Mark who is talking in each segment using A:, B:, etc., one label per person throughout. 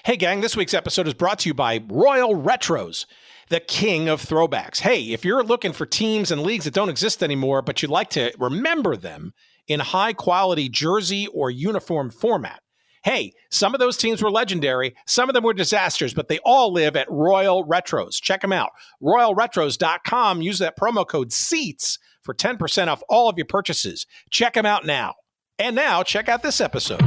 A: Hey gang, this week's episode is brought to you by Royal Retros, the king of throwbacks. Hey, if you're looking for teams and leagues that don't exist anymore, but you'd like to remember them in high quality jersey or uniform format, hey, some of those teams were legendary, some of them were disasters, but they all live at Royal Retros. Check them out. RoyalRetros.com. Use that promo code SEATS for 10% off all of your purchases. Check them out now. And now, check out this episode.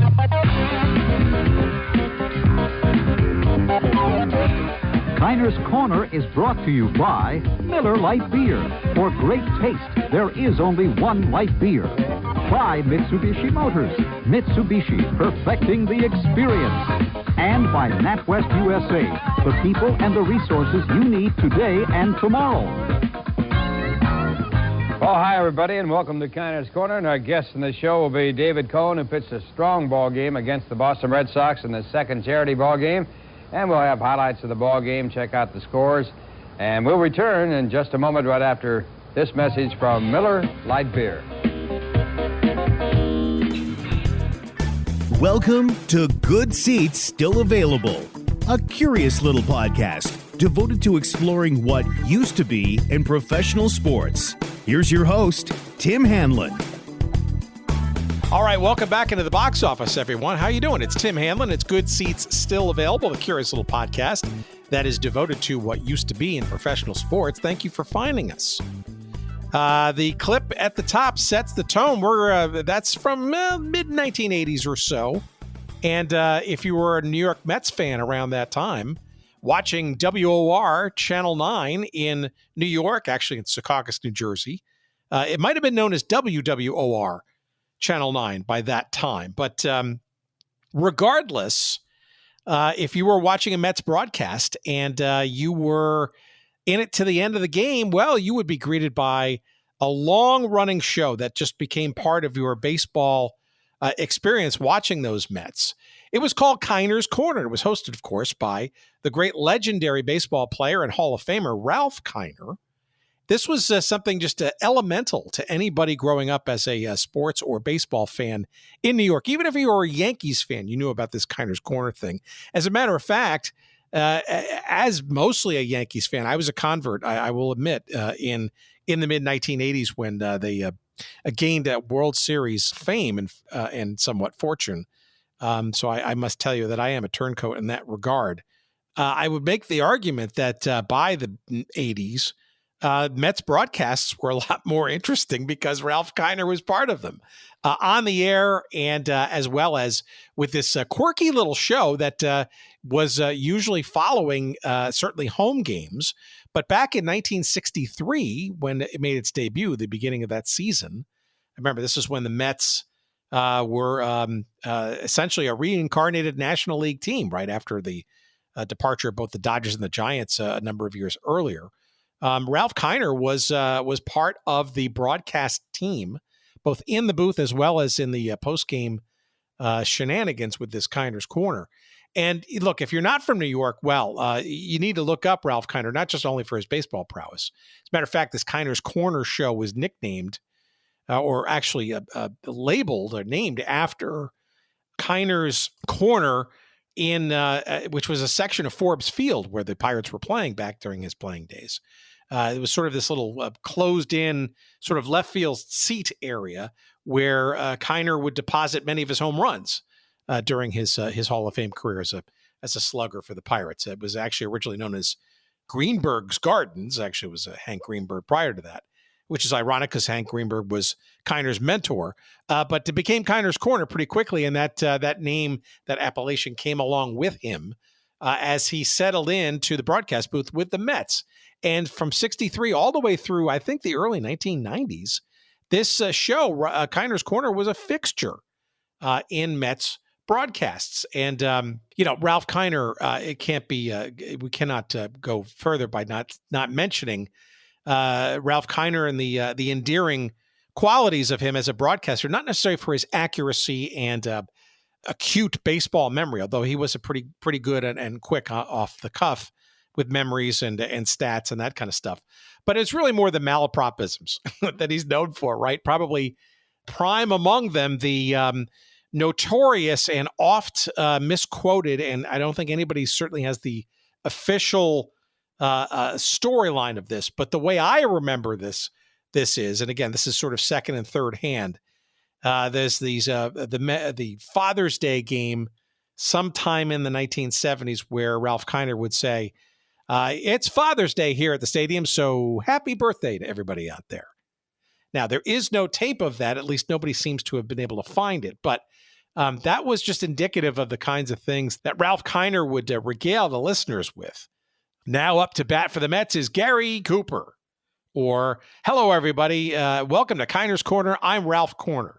B: Kiner's Corner is brought to you by Miller Light Beer. For great taste, there is only one light beer. By Mitsubishi Motors. Mitsubishi, perfecting the experience. And by NatWest USA, the people and the resources you need today and tomorrow.
C: Well, hi, everybody, and welcome to Kiner's Corner. And our guest in the show will be David Cohn, who pitched a strong ball game against the Boston Red Sox in the second charity ball game. And we'll have highlights of the ball game, check out the scores. And we'll return in just a moment right after this message from Miller Light Beer.
D: Welcome to Good Seats Still Available, a curious little podcast devoted to exploring what used to be in professional sports. Here's your host, Tim Hanlon.
A: All right, welcome back into the box office, everyone. How you doing? It's Tim Hanlon. It's Good Seats Still Available, a curious little podcast that is devoted to what used to be in professional sports. Thank you for finding us. The clip at the top sets the tone. That's from mid-1980s or so. And if you were a New York Mets fan around that time, watching WOR Channel 9 in New York, actually in Secaucus, New Jersey, it might have been known as WWOR Channel 9 by that time. But regardless, if you were watching a Mets broadcast and you were in it to the end of the game, well, you would be greeted by a long-running show that just became part of your baseball experience watching those Mets. It was called Kiner's Corner. It was hosted, of course, by the great legendary baseball player and Hall of Famer Ralph Kiner. This was something just elemental to anybody growing up as a sports or baseball fan in New York. Even if you were a Yankees fan, you knew about this Kiner's Corner thing. As a matter of fact, as mostly a Yankees fan, I was a convert, I will admit, in the mid-1980s when they gained World Series fame and somewhat fortune. So I must tell you that I am a turncoat in that regard. I would make the argument that by the 80s, Mets broadcasts were a lot more interesting because Ralph Kiner was part of them on the air and as well as with this quirky little show that was usually following certainly home games. But back in 1963, when it made its debut, the beginning of that season, I remember this is when the Mets were essentially a reincarnated National League team right after the departure of both the Dodgers and the Giants a number of years earlier. Ralph Kiner was part of the broadcast team, both in the booth as well as in the postgame shenanigans with this Kiner's Corner. And look, if you're not from New York, well, you need to look up Ralph Kiner, not just only for his baseball prowess. As a matter of fact, this Kiner's Corner show was nicknamed or actually labeled or named after Kiner's Corner in which was a section of Forbes Field where the Pirates were playing back during his playing days. It was sort of this little closed-in sort of left field seat area where Kiner would deposit many of his home runs during his Hall of Fame career as a slugger for the Pirates. It was actually originally known as Greenberg's Gardens. Actually, it was Hank Greenberg prior to that, which is ironic because Hank Greenberg was Kiner's mentor. But it became Kiner's Corner pretty quickly, and that name, that appellation came along with him as he settled into the broadcast booth with the Mets. And from 63 all the way through, I think, the early 1990s, this show, Kiner's Corner, was a fixture in Mets broadcasts. And, Ralph Kiner, it can't be, we cannot go further by not mentioning Ralph Kiner and the endearing qualities of him as a broadcaster, not necessarily for his accuracy and acute baseball memory, although he was a pretty good and quick off the cuff with memories and stats and that kind of stuff. But it's really more the malapropisms that he's known for, right? Probably prime among them, the notorious and oft misquoted, and I don't think anybody certainly has the official storyline of this, but the way I remember this is, and again, this is sort of second and third hand. There's the Father's Day game sometime in the 1970s where Ralph Kiner would say, it's Father's Day here at the stadium, so happy birthday to everybody out there. Now, there is no tape of that. At least nobody seems to have been able to find it. But that was just indicative of the kinds of things that Ralph Kiner would regale the listeners with. Now up to bat for the Mets is Gary Cooper. Or, hello, everybody. Welcome to Kiner's Corner. I'm Ralph Korner.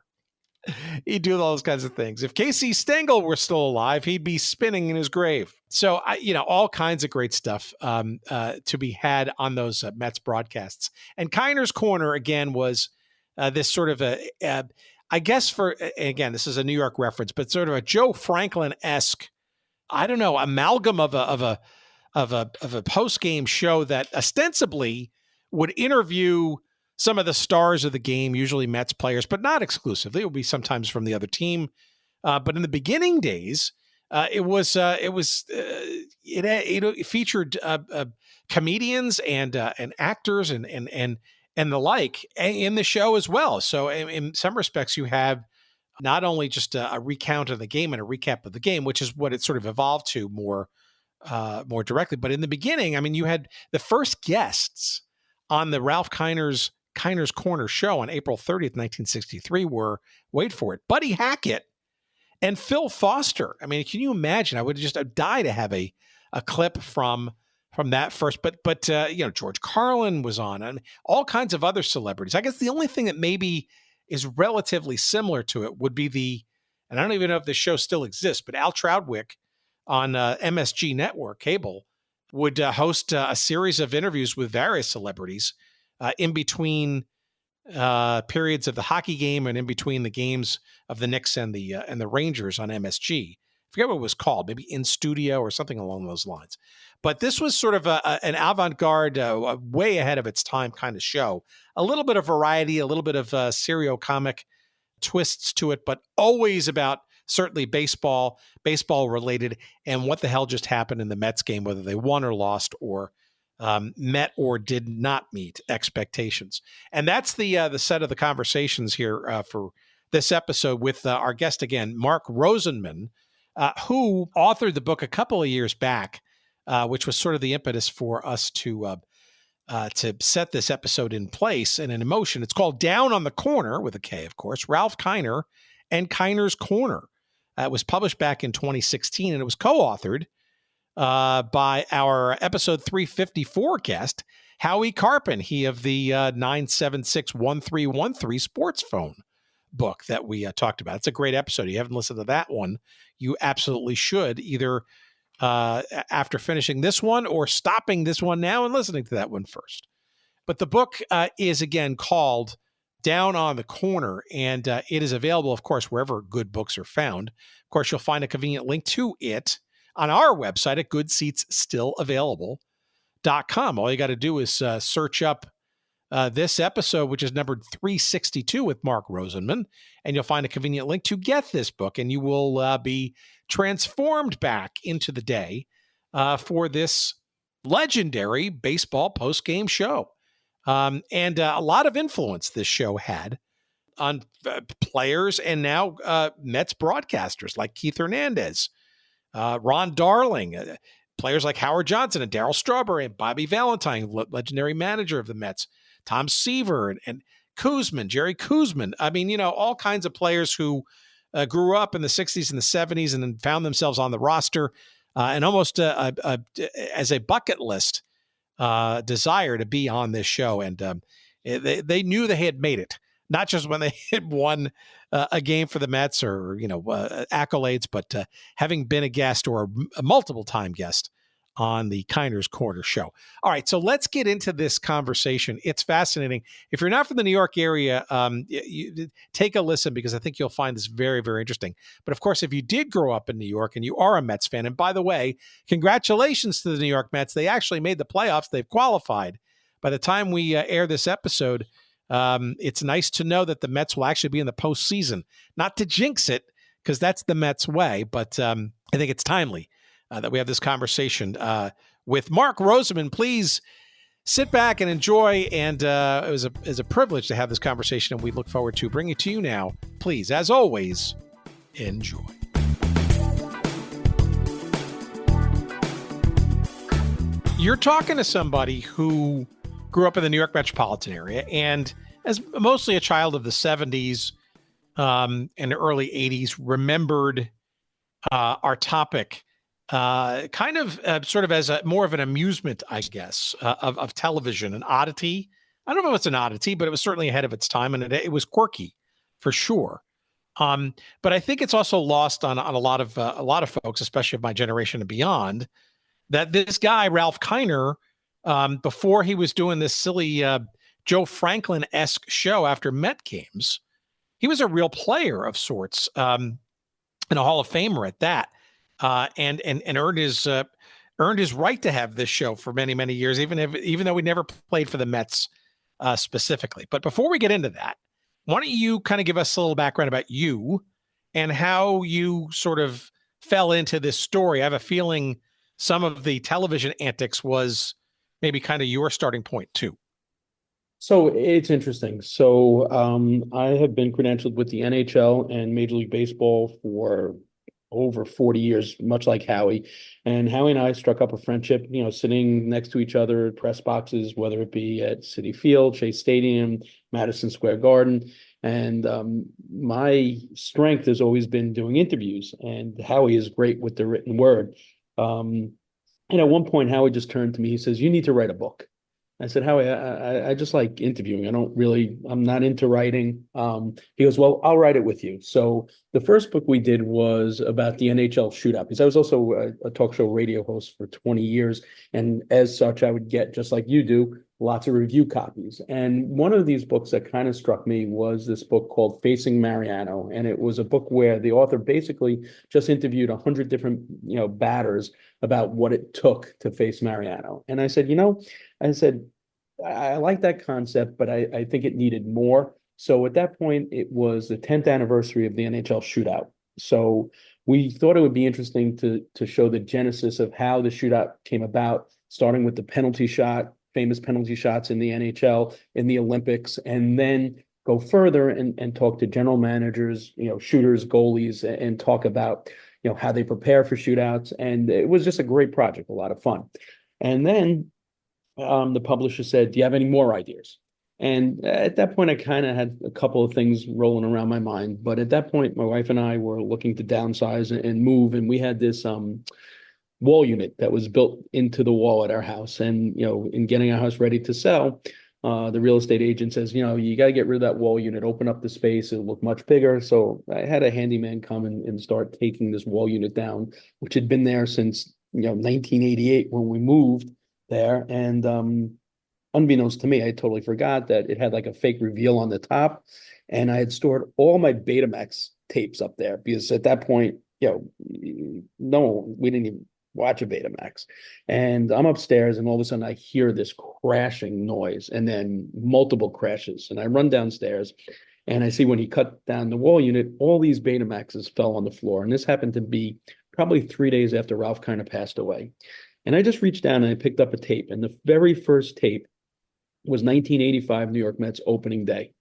A: He'd do all those kinds of things. If Casey Stengel were still alive, he'd be spinning in his grave. So, all kinds of great stuff to be had on those Mets broadcasts. And Kiner's Corner, again, was this sort of I guess again, this is a New York reference, but sort of a Joe Franklin-esque, amalgam of a post-game show that ostensibly would interview some of the stars of the game, usually Mets players, but not exclusively. It would be sometimes from the other team. But in the beginning days, it featured comedians and actors and the like in the show as well. So in some respects, you have not only just a recount of the game and a recap of the game, which is what it sort of evolved to more directly. But in the beginning, I mean, you had the first guests on the Ralph Kiner's Corner show on April 30th, 1963 were, wait for it, Buddy Hackett and Phil Foster. I mean, can you imagine? I would just die to have a clip from that first. But George Carlin was on, and all kinds of other celebrities. I guess the only thing that maybe is relatively similar to it would be and I don't even know if this show still exists, but Al Troutwick on MSG Network Cable would host a series of interviews with various celebrities in between periods of the hockey game and in between the games of the Knicks and the Rangers on MSG. I forget what it was called, maybe In Studio or something along those lines. But this was sort of an avant-garde, way ahead of its time kind of show. A little bit of variety, a little bit of serio-comic twists to it, but always about certainly baseball related, and what the hell just happened in the Mets game, whether they won or lost or met or did not meet expectations. And that's the set of the conversations here for this episode with our guest again, Mark Rosenman, who authored the book a couple of years back, which was sort of the impetus for us to set this episode in place and in motion. It's called Down on the Corner, with a K, of course, Ralph Kiner and Kiner's Corner. It was published back in 2016, and it was co-authored by our episode 354 guest, Howie Carpin, he of the 976-1313 sports phone book that we talked about. It's a great episode. If you haven't listened to that one, you absolutely should, either after finishing this one or stopping this one now and listening to that one first. But the book is, again, called Down on the Corner, and it is available, of course, wherever good books are found. Of course, you'll find a convenient link to it on our website at goodseatsstillavailable.com. All you got to do is search up this episode, which is numbered 362 with Mark Rosenman, and you'll find a convenient link to get this book, and you will be transformed back into the day for this legendary baseball post-game show. And a lot of influence this show had on players and now Mets broadcasters like Keith Hernandez, Ron Darling, players like Howard Johnson and Darryl Strawberry and Bobby Valentine, legendary manager of the Mets, Tom Seaver and Kuzman, Jerry Kuzman. I mean, all kinds of players who grew up in the 60s and the 70s and then found themselves on the roster and almost as a bucket list desire to be on this show. And they knew they had made it, not just when they had won a game for the Mets or, accolades, but having been a guest or a multiple time guest on the Kiner's Corner show. All right, so let's get into this conversation. It's fascinating. If you're not from the New York area, you take a listen, because I think you'll find this very, very interesting. But of course, if you did grow up in New York and you are a Mets fan, and by the way, congratulations to the New York Mets. They actually made the playoffs. They've qualified. By the time we air this episode, it's nice to know that the Mets will actually be in the postseason. Not to jinx it, because that's the Mets way. But I think it's timely that we have this conversation with Mark Rosenman. Please sit back and enjoy. And it was a privilege to have this conversation, and we look forward to bringing it to you now. Please, as always, enjoy. You're talking to somebody who grew up in the New York metropolitan area and as mostly a child of the 70s and early 80s, remembered our topic kind of sort of as more of an amusement, I guess, of television, an oddity. I don't know if it's an oddity, but it was certainly ahead of its time, and it was quirky for sure. But I think it's also lost on a lot of folks, especially of my generation and beyond, that this guy, Ralph Kiner, before he was doing this silly Joe Franklin-esque show after Met games, he was a real player of sorts, and a Hall of Famer at that, and earned his right to have this show for many, many years, even though we never played for the Mets specifically. But before we get into that, why don't you kind of give us a little background about you and how you sort of fell into this story? I have a feeling some of the television antics was maybe kind of your starting point too.
E: So it's interesting. So I have been credentialed with the NHL and Major League Baseball for over 40 years, much like Howie. And Howie and I struck up a friendship, sitting next to each other at press boxes, whether it be at Citi Field, Chase Stadium, Madison Square Garden. And my strength has always been doing interviews, and Howie is great with the written word. And at one point, Howie just turned to me. He says, "You need to write a book." I said, "Howie, I just like interviewing. I'm not into writing." He goes, "Well, I'll write it with you." So the first book we did was about the NHL shootout, because I was also a talk show radio host for 20 years. And as such, I would get, just like you do, lots of review copies. And one of these books that kind of struck me was this book called Facing Mariano. And it was a book where the author basically just interviewed 100 different, batters about what it took to face Mariano. And I said, I like that concept, but I think it needed more. So at that point, it was the 10th anniversary of the NHL shootout. So we thought it would be interesting to show the genesis of how the shootout came about, starting with the penalty shot, famous penalty shots in the NHL, in the Olympics, and then go further and talk to general managers, shooters, goalies, and talk about, how they prepare for shootouts. And it was just a great project, a lot of fun. And then the publisher said, "Do you have any more ideas?" And at that point, I kind of had a couple of things rolling around my mind. But at that point, my wife and I were looking to downsize and move, and we had this wall unit that was built into the wall at our house. And, in getting our house ready to sell, the real estate agent says, you got to get rid of that wall unit, open up the space, it'll look much bigger. So I had a handyman come and start taking this wall unit down, which had been there since, 1988 when we moved there. And unbeknownst to me, I totally forgot that it had like a fake reveal on the top. And I had stored all my Betamax tapes up there because at that point, we didn't even watch a Betamax. And I'm upstairs, and all of a sudden I hear this crashing noise and then multiple crashes. And I run downstairs and I see when he cut down the wall unit, all these Betamaxes fell on the floor. And this happened to be probably 3 days after Ralph kind of passed away. And I just reached down and I picked up a tape. And the very first tape was 1985 New York Mets opening day.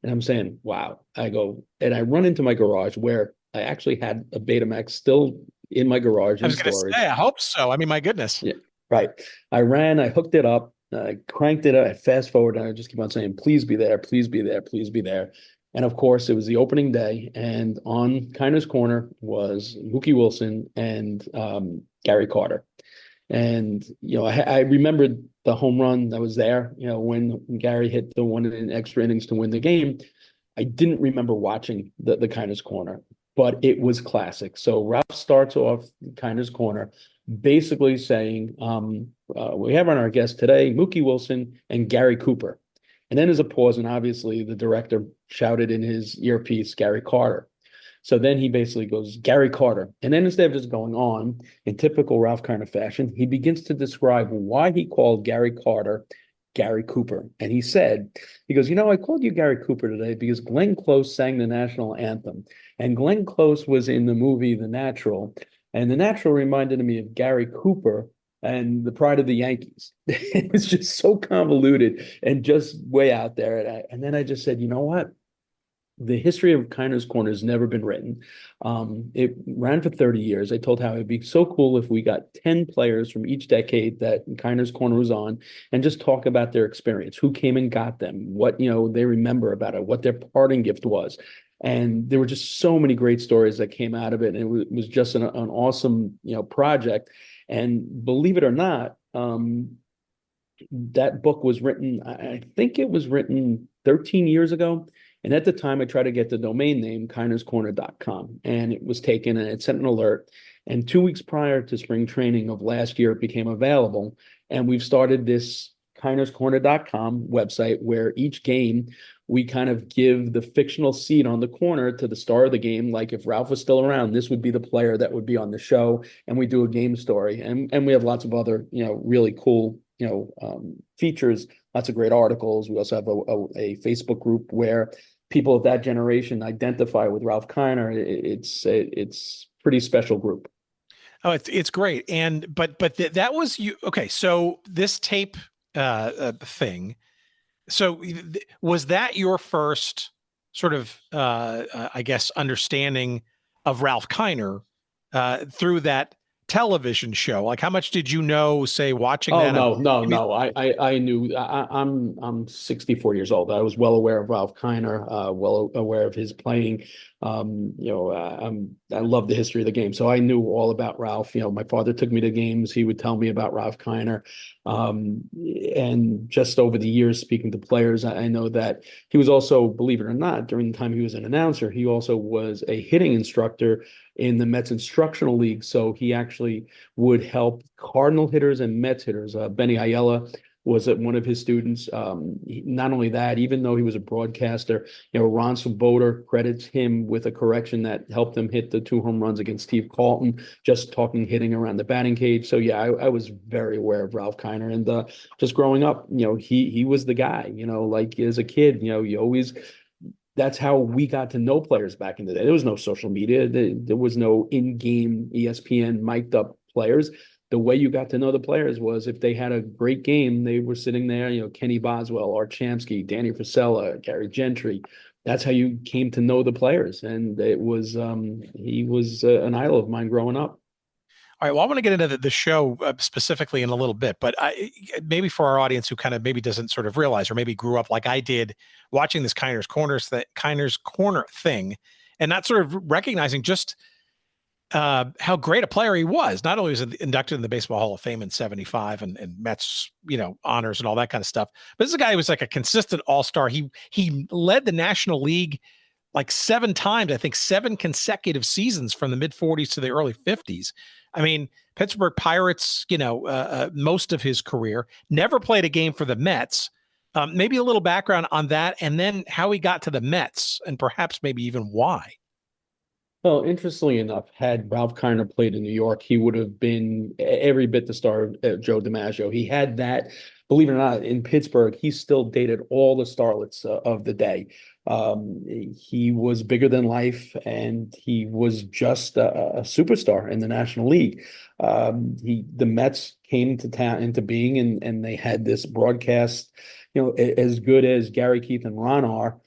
E: And I'm saying, wow. I go, and I run into my garage where I actually had a Betamax still in my garage.
A: I was going to say, I hope so. I mean, my goodness.
E: Yeah, right. I hooked it up, I cranked it up, I fast forward, and I just keep on saying, "Please be there, please be there, please be there." And of course, it was the opening day, and on Kiner's Corner was Mookie Wilson and Gary Carter. And, I remembered the home run that was there, when Gary hit the one in extra innings to win the game. I didn't remember watching the Kiner's Corner, but it was classic. So Ralph starts off Kiner's Corner basically saying, we have on our guest today, Mookie Wilson and Gary Cooper. And then there's a pause, and obviously the director shouted in his earpiece, "Gary Carter." So then he basically goes, "Gary Carter." And then instead of just going on in typical Ralph Kiner fashion, he begins to describe why he called Gary Carter Gary Cooper. And he goes, I called you Gary Cooper today because Glenn Close sang the national anthem. And Glenn Close was in the movie The Natural. And The Natural reminded me of Gary Cooper and the pride of the Yankees. It was just so convoluted and just way out there. And then I just said, you know what? The history of Kiner's Corner has never been written. It ran for 30 years. I told Howie it'd be so cool if we got 10 players from each decade that Kiner's Corner was on and just talk about their experience, who came and got them, what they remember about it, what their parting gift was. And there were just so many great stories that came out of it. And it was just an awesome project. And believe it or not, that book was written, I think it was written 13 years ago. And at the time, I tried to get the domain name, kinerscorner.com, and it was taken and it sent an alert. And 2 weeks prior to spring training of last year, it became available. And we've started this kinerscorner.com website where each game we kind of give the fictional seat on the corner to the star of the game. Like if Ralph was still around, this would be the player that would be on the show, and we do a game story. And we have lots of other, really cool, features, lots of great articles. We also have a Facebook group where people of that generation identify with Ralph Kiner. It's pretty special group.
A: Oh, it's great. And but that was you. Okay, so this tape thing. So was that your first sort of I guess understanding of Ralph Kiner through that television show? Like, how much did you know, say, watching that?
E: No. I knew. I'm 64 years old. I was well aware of Ralph Kiner, well aware of his playing. I love the history of the game, so I knew all about Ralph. My father took me to games. He would tell me about Ralph Kiner. And just over the years, speaking to players, I know that he was also, believe it or not, during the time he was an announcer, he also was a hitting instructor in the Mets Instructional League. So he actually would help Cardinal hitters and Mets hitters. Benny Ayala was one of his students. Not only that, even though he was a broadcaster, Ron Swoboda credits him with a correction that helped him hit the 2 home runs against Steve Carlton, just talking hitting around the batting cage. So yeah, I was very aware of Ralph Kiner, and just growing up, he was the guy. Like as a kid, you always. That's how we got to know players back in the day. There was no social media. There was no in-game ESPN mic'd up players. The way you got to know the players was if they had a great game, they were sitting there, Kenny Boswell, Art Shamsky, Danny Frisella, Gary Gentry. That's how you came to know the players. And it was, he was an idol of mine growing up.
A: All right. Well, I want to get into the show specifically in a little bit, but maybe for our audience who kind of maybe doesn't sort of realize, or maybe grew up like I did watching this Kiner's Corner thing, and not sort of recognizing just how great a player he was. Not only was he inducted in the Baseball Hall of Fame in '75 and Mets, honors and all that kind of stuff, but this is a guy who was like a consistent all-star. He led the National League like 7 times, I think 7 consecutive seasons from the mid 40s to the early 50s. I mean, Pittsburgh Pirates, most of his career, never played a game for the Mets. Maybe a little background on that, and then how he got to the Mets, and perhaps maybe even why.
E: Well, interestingly enough, had Ralph Kiner played in New York, he would have been every bit the star of Joe DiMaggio. He had that, believe it or not, in Pittsburgh, he still dated all the starlets of the day. He was bigger than life, and he was just a superstar in the National League. The Mets came to town into being, and they had this broadcast, as good as Gary, Keith, and Ron are.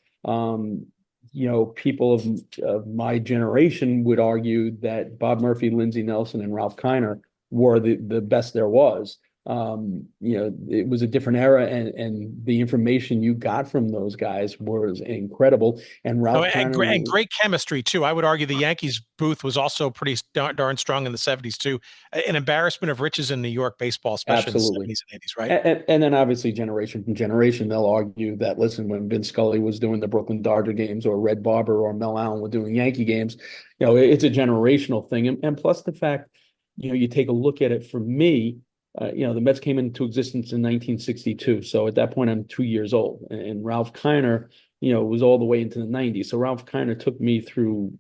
E: People of my generation would argue that Bob Murphy, Lindsey Nelson, and Ralph Kiner were the best there was. It was a different era, and the information you got from those guys was incredible. And Ralph Kiner,
A: and great chemistry too. I would argue the Yankees booth was also pretty darn strong in the '70s too. An embarrassment of riches in New York baseball, especially
E: absolutely.
A: in the '70s and '80s, right?
E: And then obviously generation from generation, they'll argue that, listen, when Vince Scully was doing the Brooklyn Dodger games, or Red Barber or Mel Allen were doing Yankee games, it's a generational thing. And plus the fact, you take a look at it. For me, the Mets came into existence in 1962. So at that point, I'm 2 years old. And Ralph Kiner, was all the way into the 90s. So Ralph Kiner took me through,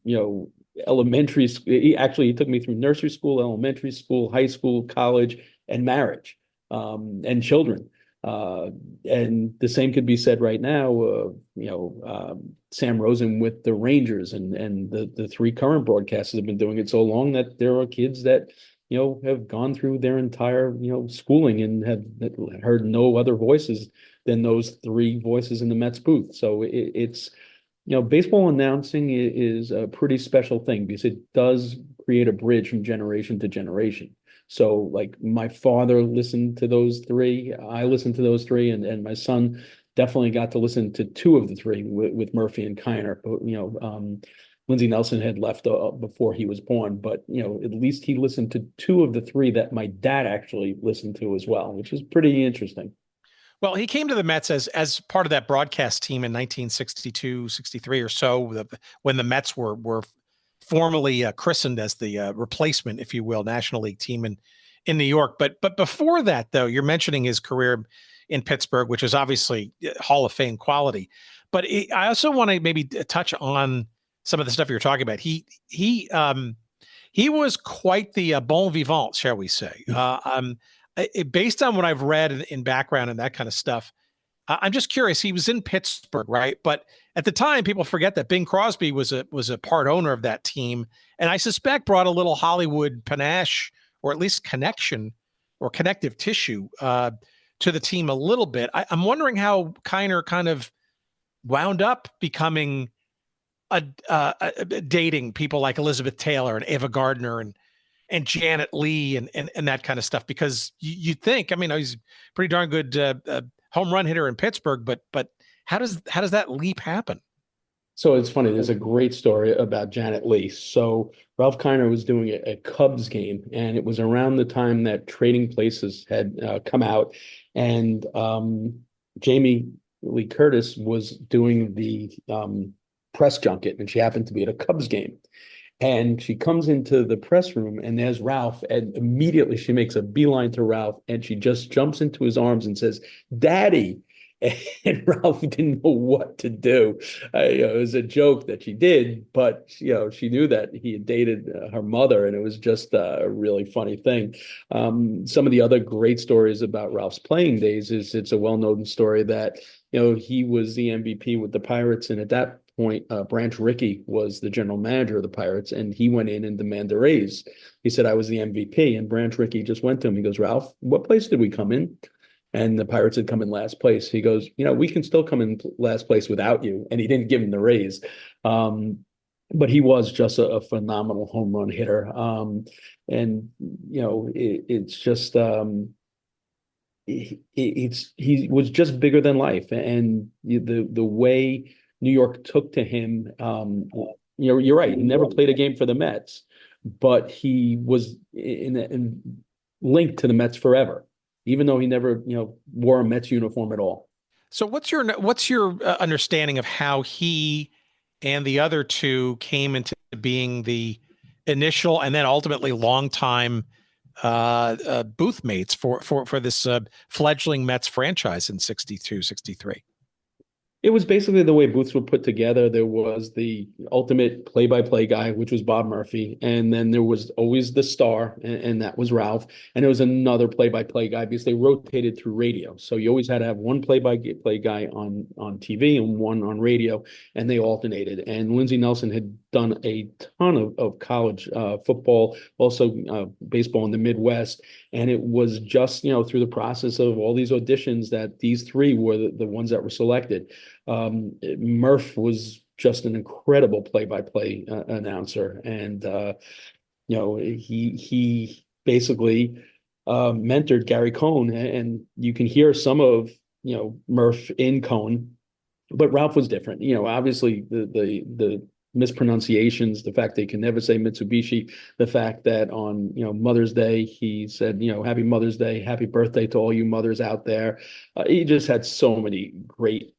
E: elementary school. He took me through nursery school, elementary school, high school, college, and marriage, and children. And the same could be said right now. Sam Rosen with the Rangers, and the three current broadcasters have been doing it so long that there are kids that have gone through their entire schooling and have heard no other voices than those three voices in the Mets booth. So it's baseball announcing is a pretty special thing because it does create a bridge from generation to generation. So like my father listened to those three, I listened to those three, and my son definitely got to listen to two of the three with Murphy and Kiner. Lindsey Nelson had left before he was born, but at least he listened to two of the three that my dad actually listened to as well, which is pretty interesting.
A: Well, he came to the Mets as part of that broadcast team in 1962, 63 or so, when the Mets were formally christened as the replacement, if you will, National League team in New York. But before that, though, you're mentioning his career in Pittsburgh, which is obviously Hall of Fame quality. But I also want to maybe touch on some of the stuff you're talking about. He was quite the bon vivant, shall we say? Based on what I've read in background and that kind of stuff, I'm just curious. He was in Pittsburgh, right? But at the time, people forget that Bing Crosby was a part owner of that team, and I suspect brought a little Hollywood panache, or at least connection or connective tissue to the team a little bit. I'm wondering how Kiner kind of wound up becoming dating people like Elizabeth Taylor and Ava Gardner and Janet Leigh and that kind of stuff, because you think, I mean, he's a pretty darn good home run hitter in Pittsburgh, but how does that leap happen?
E: So it's funny. There's a great story about Janet Leigh. So Ralph Kiner was doing a Cubs game, and it was around the time that Trading Places had come out, and Jamie Lee Curtis was doing the press junket, and she happened to be at a Cubs game. And she comes into the press room, and there's Ralph, and immediately she makes a beeline to Ralph, and she just jumps into his arms and says, "Daddy." And Ralph didn't know what to do. It was a joke that she did, but she knew that he had dated her mother, and it was just a really funny thing. Some of the other great stories about Ralph's playing days is it's a well-known story that he was the MVP with the Pirates, and at that point, Branch Rickey was the general manager of the Pirates, and he went in and demanded a raise. He said, "I was the MVP," and Branch Rickey just went to him. He goes, "Ralph, what place did we come in?" And the Pirates had come in last place. He goes, "We can still come in last place without you." And he didn't give him the raise. But he was just a phenomenal home run hitter. It's just he was just bigger than life. And the way New York took to him, you're right. He never played a game for the Mets, but he was linked to the Mets forever, even though he never, wore a Mets uniform at all.
A: So what's your understanding of how he and the other two came into being the initial and then ultimately longtime booth mates for this fledgling Mets franchise in 62, 63?
E: It was basically the way booths were put together. There was the ultimate play-by-play guy, which was Bob Murphy. And then there was always the star, and that was Ralph. And there was another play-by-play guy because they rotated through radio. So you always had to have one play-by-play guy on TV and one on radio, and they alternated. And Lindsey Nelson had done a ton of college football, also baseball in the Midwest. And it was just, through the process of all these auditions that these three were the ones that were selected. Murph was just an incredible play-by-play announcer, and he basically mentored Gary Cohn, and you can hear some of Murph in Cohn, but Ralph was different. Obviously the mispronunciations, the fact they can never say Mitsubishi, the fact that on Mother's Day he said Happy Mother's Day, happy birthday to all you mothers out there. He just had so many great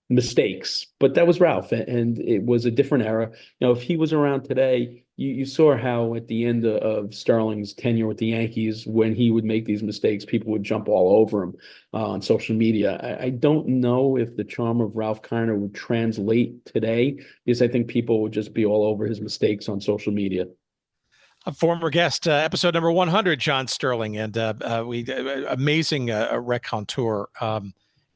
E: mistakes, but that was Ralph, and it was a different era. If he was around today, you saw how at the end of Sterling's tenure with the Yankees, when he would make these mistakes, people would jump all over him on social media. I don't know if the charm of Ralph Kiner would translate today, because I think people would just be all over his mistakes on social media.
A: A former guest, episode number 100, John Sterling, and amazing raconteur.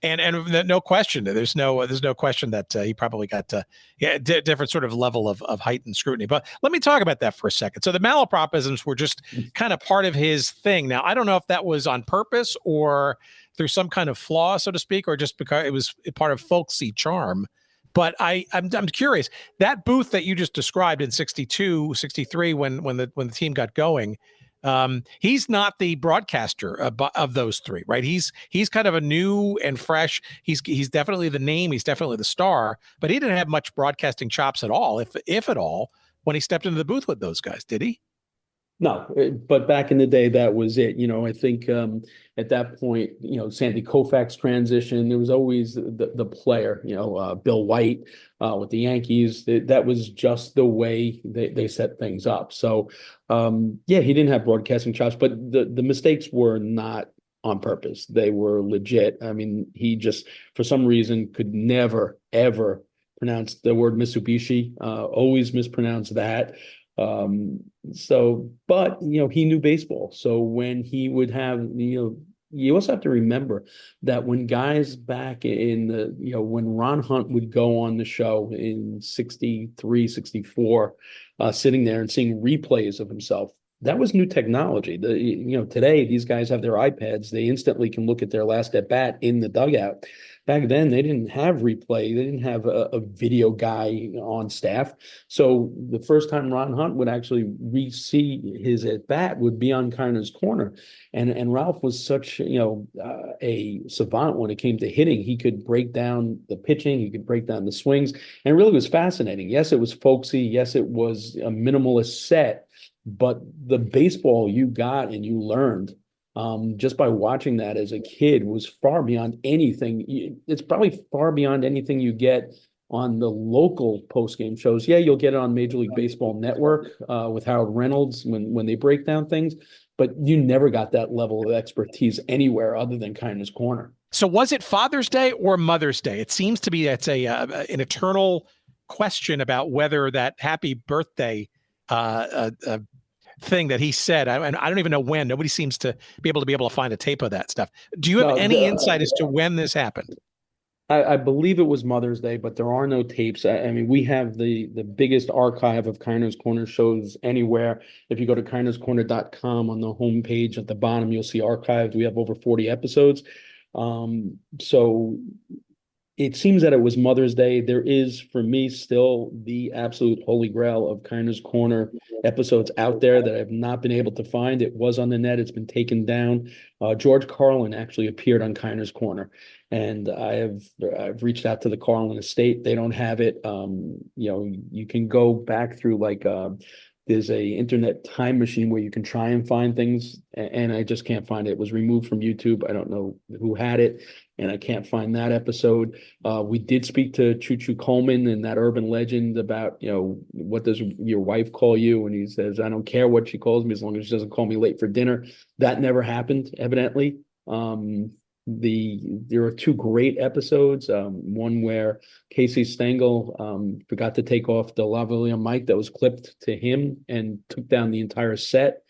A: And no question, there's no question that he probably got different sort of level of heightened scrutiny. But let me talk about that for a second. So the malapropisms were just kind of part of his thing. Now, I don't know if that was on purpose or through some kind of flaw, so to speak, or just because it was part of folksy charm. But I'm curious, that booth that you just described in 62, 63, when the team got going, he's not the broadcaster of those three, right? He's kind of a new and fresh. He's definitely the name. He's definitely the star, but he didn't have much broadcasting chops at all, if at all, when he stepped into the booth with those guys, did he?
E: No, but back in the day, that was it. I think at that point, Sandy Koufax transition, there was always the player, Bill White with the Yankees. That was just the way they set things up. So, yeah, he didn't have broadcasting chops, but the mistakes were not on purpose. They were legit. I mean, he just, for some reason, could never, ever pronounce the word Mitsubishi, always mispronounce that. But he knew baseball. So when he would have, you also have to remember that when guys back in when Ron Hunt would go on the show in 63, 64, sitting there and seeing replays of himself, that was new technology. Today these guys have their iPads. They instantly can look at their last at bat in the dugout. Back then, they didn't have replay. They didn't have a video guy on staff. So the first time Ron Hunt would actually re-see his at-bat would be on Korner's corner. And Ralph was such, a savant when it came to hitting. He could break down the pitching. He could break down the swings. And it really was fascinating. Yes, it was folksy. Yes, it was a minimalist set. But the baseball you got and you learned just by watching that as a kid was far beyond anything. It's probably far beyond anything you get on the local post-game shows. Yeah, you'll get it on Major League Baseball Network with Harold Reynolds when they break down things, but you never got that level of expertise anywhere other than Korner's Corner.
A: So was it Father's Day or Mother's Day? It seems to be that's an eternal question about whether that happy birthday thing that he said, I don't even know when. Nobody seems to be able to find a tape of that stuff. Do you have any insight as to when this happened?
E: I believe it was Mother's Day, but there are no tapes. I mean, we have the biggest archive of Korner's Corner shows anywhere. If you go to kornerscorner.com, on the homepage at the bottom, you'll see archived. We have over 40 episodes. So it seems that it was Mother's Day. There is, for me, still the absolute holy grail of Korner's Corner episodes out there that I've not been able to find. It was on the net. It's been taken down. George Carlin actually appeared on Korner's Corner, and I've reached out to the Carlin estate. They don't have it. You can go back through there's a internet time machine where you can try and find things, and I just can't find it. It was removed from YouTube. I don't know who had it, and I can't find that episode. We did speak to Choo Choo Coleman and that urban legend about, what does your wife call you? And he says, I don't care what she calls me as long as she doesn't call me late for dinner. That never happened, evidently. There are two great episodes. One where Casey Stengel forgot to take off the lavalier mic that was clipped to him and took down the entire set.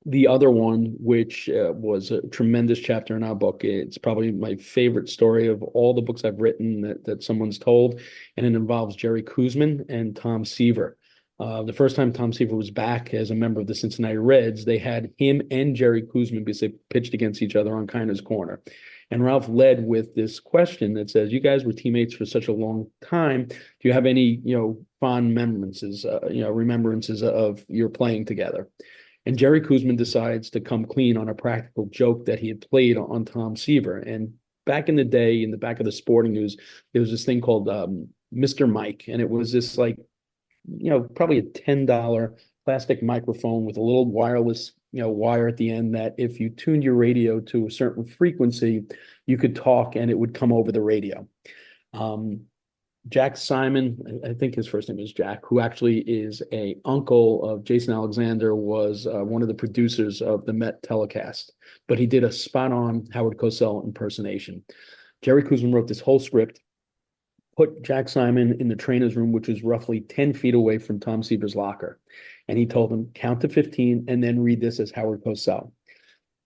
E: The other one, which was a tremendous chapter in our book, it's probably my favorite story of all the books I've written that someone's told, and it involves Jerry Koosman and Tom Seaver. The first time Tom Seaver was back as a member of the Cincinnati Reds, they had him and Jerry Koosman because they pitched against each other on Korner's Corner. And Ralph led with this question that says, you guys were teammates for such a long time. Do you have any, fond remembrances of your playing together? And Jerry Koosman decides to come clean on a practical joke that he had played on Tom Seaver. And back in the day, in the back of the Sporting News, there was this thing called Mr. Mike. And it was this probably a $10 plastic microphone with a little wireless, wire at the end that if you tuned your radio to a certain frequency, you could talk and it would come over the radio. Jack Simon, I think his first name is Jack, who actually is a uncle of Jason Alexander, was one of the producers of the Met telecast, but he did a spot-on Howard Cosell impersonation. Jerry Koosman wrote this whole script. put Jack Simon in the trainer's room, which was roughly 10 feet away from Tom Seaver's locker. And he told him, count to 15 and then read this as Howard Cosell.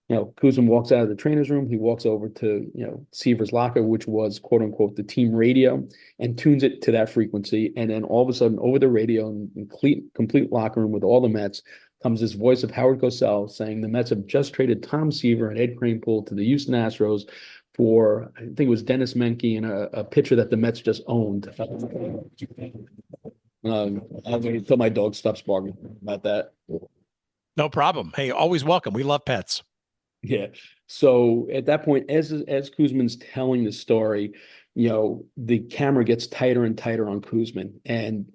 E: Kuzmin walks out of the trainer's room. He walks over to, Seaver's locker, which was quote unquote the team radio, and tunes it to that frequency. And then all of a sudden over the radio in complete locker room with all the Mets comes this voice of Howard Cosell saying the Mets have just traded Tom Seaver and Ed Kranepool to the Houston Astros for, I think it was Dennis Menke and a pitcher that the Mets just owned. I'll wait until my dog stops barking about that.
A: No problem. Hey, always welcome. We love pets.
E: Yeah. So at that point, as Kuzmin's telling the story, the camera gets tighter and tighter on Kuzmin. And,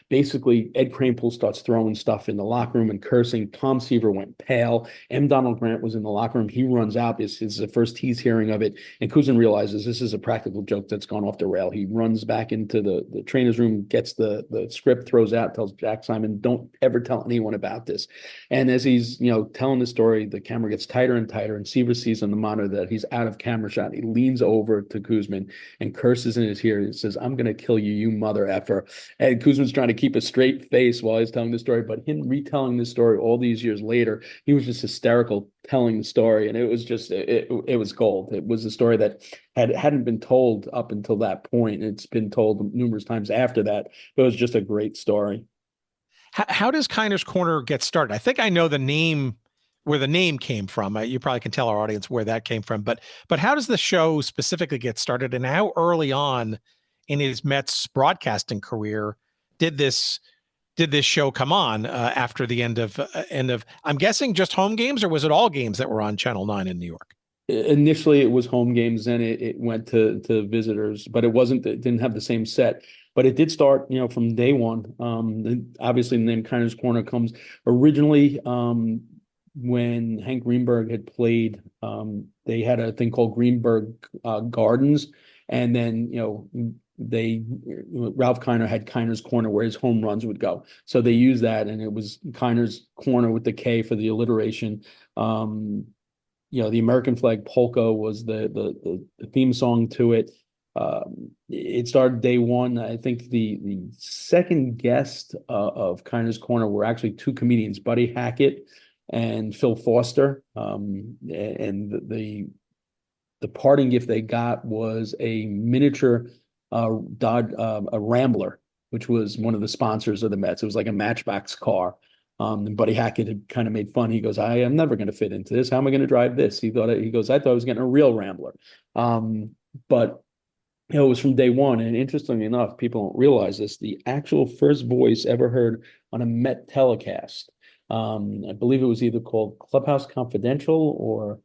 E: basically Ed Kranepool starts throwing stuff in the locker room and cursing. Tom Seaver went pale. M. Donald Grant was in the locker room. He runs out. This is the first he's hearing of it. And Kuzmin realizes this is a practical joke that's gone off the rail. He runs back into the trainer's room, gets the script, throws out, tells Jack Simon, don't ever tell anyone about this. And as he's, telling the story, the camera gets tighter and tighter. And Seaver sees on the monitor that he's out of camera shot. He leans over to Kuzmin and curses in his ear. He says, I'm going to kill you, you mother effer. And Kuzmin's trying to keep a straight face while he's telling the story, but him retelling the story all these years later, he was just hysterical telling the story. And it was just, it was gold. It was a story that hadn't been told up until that point. It's been told numerous times after that, but it was just a great story.
A: How does Kiner's Corner get started? I think I know the name, where the name came from. You probably can tell our audience where that came from, but how does the show specifically get started, and how early on in his Mets broadcasting career did this show come on after the end of I'm guessing just home games, or was it all games that were on Channel 9 in New York?
E: Initially it was home games, then it went to visitors, but it didn't have the same set. But it did start, from day one. Obviously the name Kiner's Corner comes originally when Hank Greenberg had played. They had a thing called Greenberg Gardens, and then Ralph Kiner had Kiner's Corner where his home runs would go. So they used that, and it was Kiner's Corner with the K for the alliteration. The American Flag Polka was the theme song to it. It started day one. I think the second guest of Kiner's Corner were actually two comedians, Buddy Hackett and Phil Foster. And the parting gift they got was a miniature a Rambler, which was one of the sponsors of the Mets. It was like a Matchbox car. And Buddy Hackett had kind of made fun. He goes, I am never going to fit into this. How am I going to drive this? He goes, I thought I was getting a real Rambler. But it was from day one. And interestingly enough, people don't realize this, the actual first voice ever heard on a Met telecast, I believe it was either called Clubhouse Confidential, or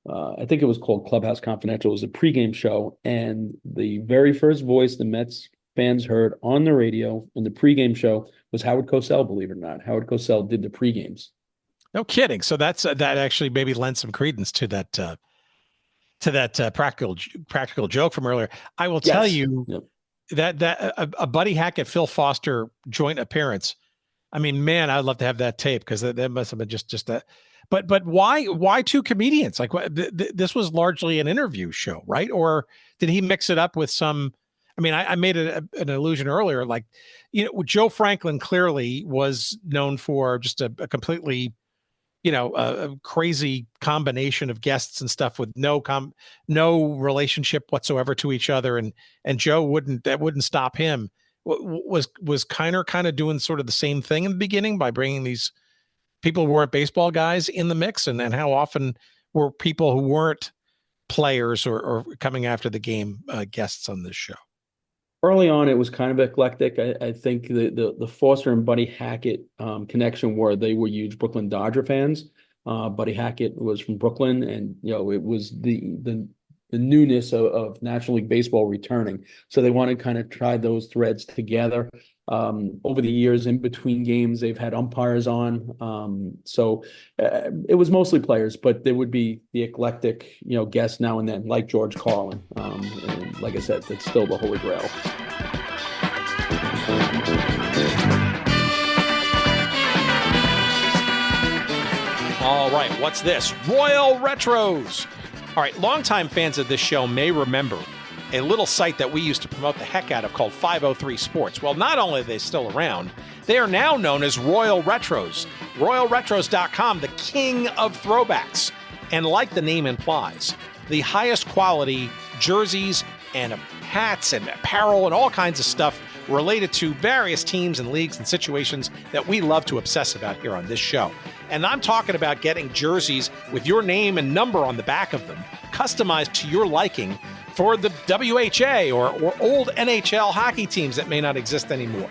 E: I think it was called Clubhouse Confidential. It was a pregame show. And the very first voice the Mets fans heard on the radio in the pregame show was Howard Cosell, believe it or not. Howard Cosell did the pregames.
A: No kidding. So that actually maybe lends some credence to that practical joke from earlier. I will tell you that a Buddy Hackett, Phil Foster joint appearance. I mean, man, I'd love to have that tape, because that must have been just that. But why two comedians? Like, this was largely an interview show, right? Or did he mix it up with some? I mean, I made an allusion earlier, like, Joe Franklin clearly was known for just a completely, a crazy combination of guests and stuff with no relationship whatsoever to each other, and Joe wouldn't stop him. Was Kiner kind of doing sort of the same thing in the beginning by bringing these people who weren't baseball guys in the mix, and how often were people who weren't players or coming after the game guests on this show?
E: Early on, it was kind of eclectic. I think the Foster and Buddy Hackett connection were they were huge Brooklyn Dodger fans. Buddy Hackett was from Brooklyn, and it was the newness of National League Baseball returning. So they want to kind of try those threads together. Over the years, in between games, they've had umpires on. So it was mostly players, but there would be the eclectic, guests now and then, like George Carlin. And like I said, that's still the holy grail.
A: All right, what's this? Royal Retros. All right, longtime fans of this show may remember a little site that we used to promote the heck out of called 503 Sports. Well, not only are they still around, they are now known as Royal Retros. RoyalRetros.com, the king of throwbacks. And like the name implies, the highest quality jerseys and hats and apparel and all kinds of stuff related to various teams and leagues and situations that we love to obsess about here on this show. And I'm talking about getting jerseys with your name and number on the back of them, customized to your liking for the WHA or old NHL hockey teams that may not exist anymore.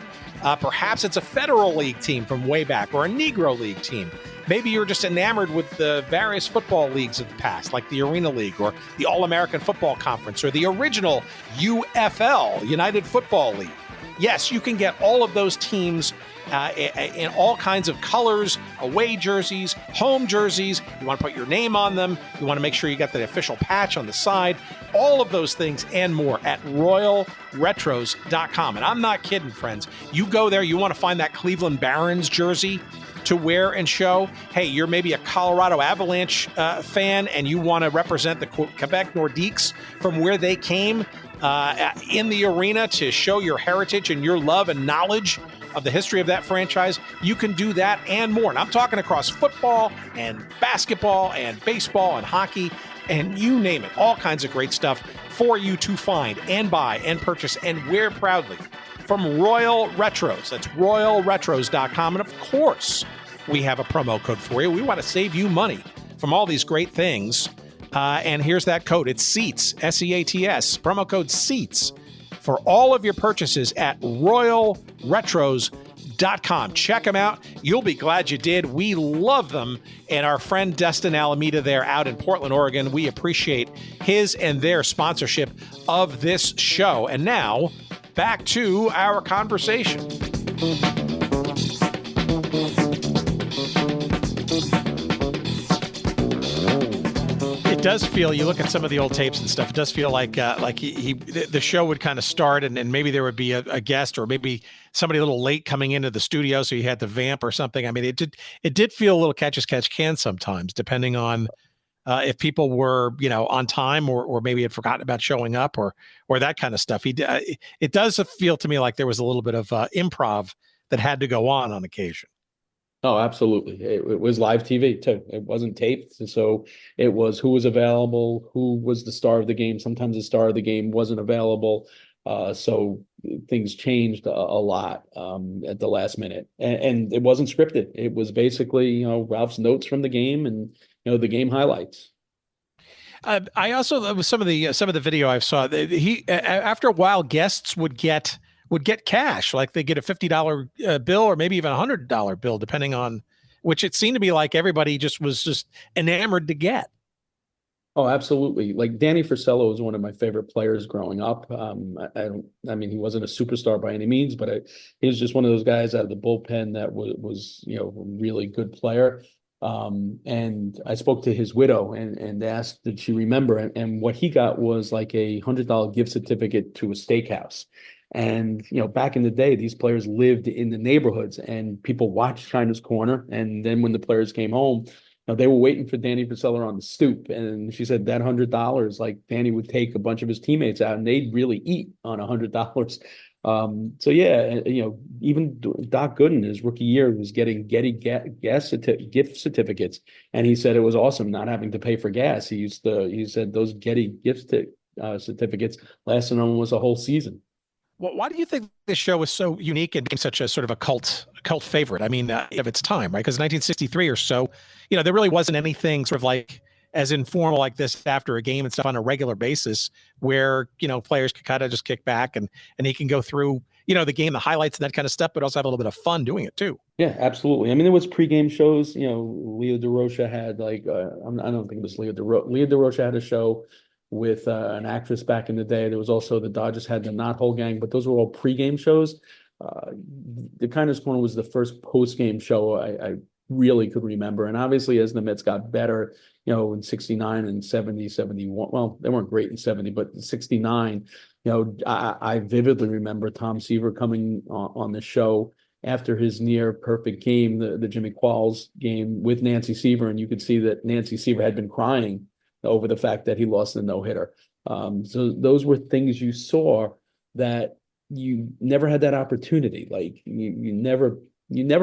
A: Perhaps it's a Federal League team from way back or a Negro League team. Maybe you're just enamored with the various football leagues of the past, like the Arena League or the All-American Football Conference or the original UFL, United Football League. Yes, you can get all of those teams in all kinds of colors, away jerseys, home jerseys. You want to put your name on them. You want to make sure you got the official patch on the side. All of those things and more at RoyalRetros.com. And I'm not kidding, friends. You go there, you want to find that Cleveland Barons jersey to wear and show. Hey, you're maybe a Colorado Avalanche fan and you want to represent the Quebec Nordiques from where they came in the arena to show your heritage and your love and knowledge of the history of that franchise. You can do that and more. And I'm talking across football and basketball and baseball and hockey and you name it. All kinds of great stuff for you to find and buy and purchase and wear proudly from Royal Retros. That's RoyalRetros.com. And of course, we have a promo code for you. We want to save you money from all these great things. And here's that code. It's SEATS, SEATS, promo code SEATS for all of your purchases at RoyalRetros.com. Check them out. You'll be glad you did. We love them. And our friend Destin Alameda there out in Portland, Oregon, we appreciate his and their sponsorship of this show. And now, back to our conversation. It does feel, you look at some of the old tapes and stuff, it does feel like the show would kind of start and maybe there would be a guest or maybe somebody a little late coming into the studio, so you had to vamp or something. I mean, it did feel a little catch as catch can sometimes, depending on if people were, on time or maybe had forgotten about showing up or that kind of stuff. It does feel to me like there was a little bit of improv that had to go on occasion.
E: Oh, absolutely. It was live TV too. It wasn't taped. So it was who was available, who was the star of the game. Sometimes the star of the game wasn't available. So things changed a lot at the last minute. And it wasn't scripted. It was basically, Ralph's notes from the game and, the game highlights.
A: I also, with some of the video I saw, after a while, guests would get cash, like they get a $50 bill or maybe even a $100 bill, depending on which it seemed to be like everybody was enamored to get.
E: Oh, absolutely. Like Danny Frisello was one of my favorite players growing up. I mean, he wasn't a superstar by any means, but he was just one of those guys out of the bullpen that was a really good player. And I spoke to his widow and asked, did she remember? And what he got was like a $100 gift certificate to a steakhouse. And, back in the day, these players lived in the neighborhoods and people watched China's Corner. And then when the players came home, they were waiting for Danny Frisello on the stoop. And she said that $100, like Danny would take a bunch of his teammates out and they'd really eat on $100. So yeah, even Doc Gooden, his rookie year, was getting gift certificates. And he said it was awesome not having to pay for gas. He said those Getty gift certificates lasted almost a whole season.
A: Well, why do you think this show was so unique and became such a sort of a cult favorite? I mean, of its time, right? Because 1963 or so, there really wasn't anything sort of like as informal like this after a game and stuff on a regular basis where, players could kind of just kick back and he can go through, the game, the highlights and that kind of stuff, but also have a little bit of fun doing it too.
E: Yeah, absolutely. I mean, there was pregame shows, Leo DeRocha had I don't think it was Leo DeRocha had a show with an actress back in the day. There was also the Dodgers had the Knothole Gang, but those were all pregame shows. The Kindness Corner was the first postgame show I really could remember. And obviously, as the Mets got better, in 69 and 70, 71, well, they weren't great in 70, but in 69, I vividly remember Tom Seaver coming on the show after his near perfect game, the Jimmy Qualls game with Nancy Seaver. And you could see that Nancy Seaver had been crying over the fact that he lost the no-hitter. So those were things you saw that you never had that opportunity. Like you never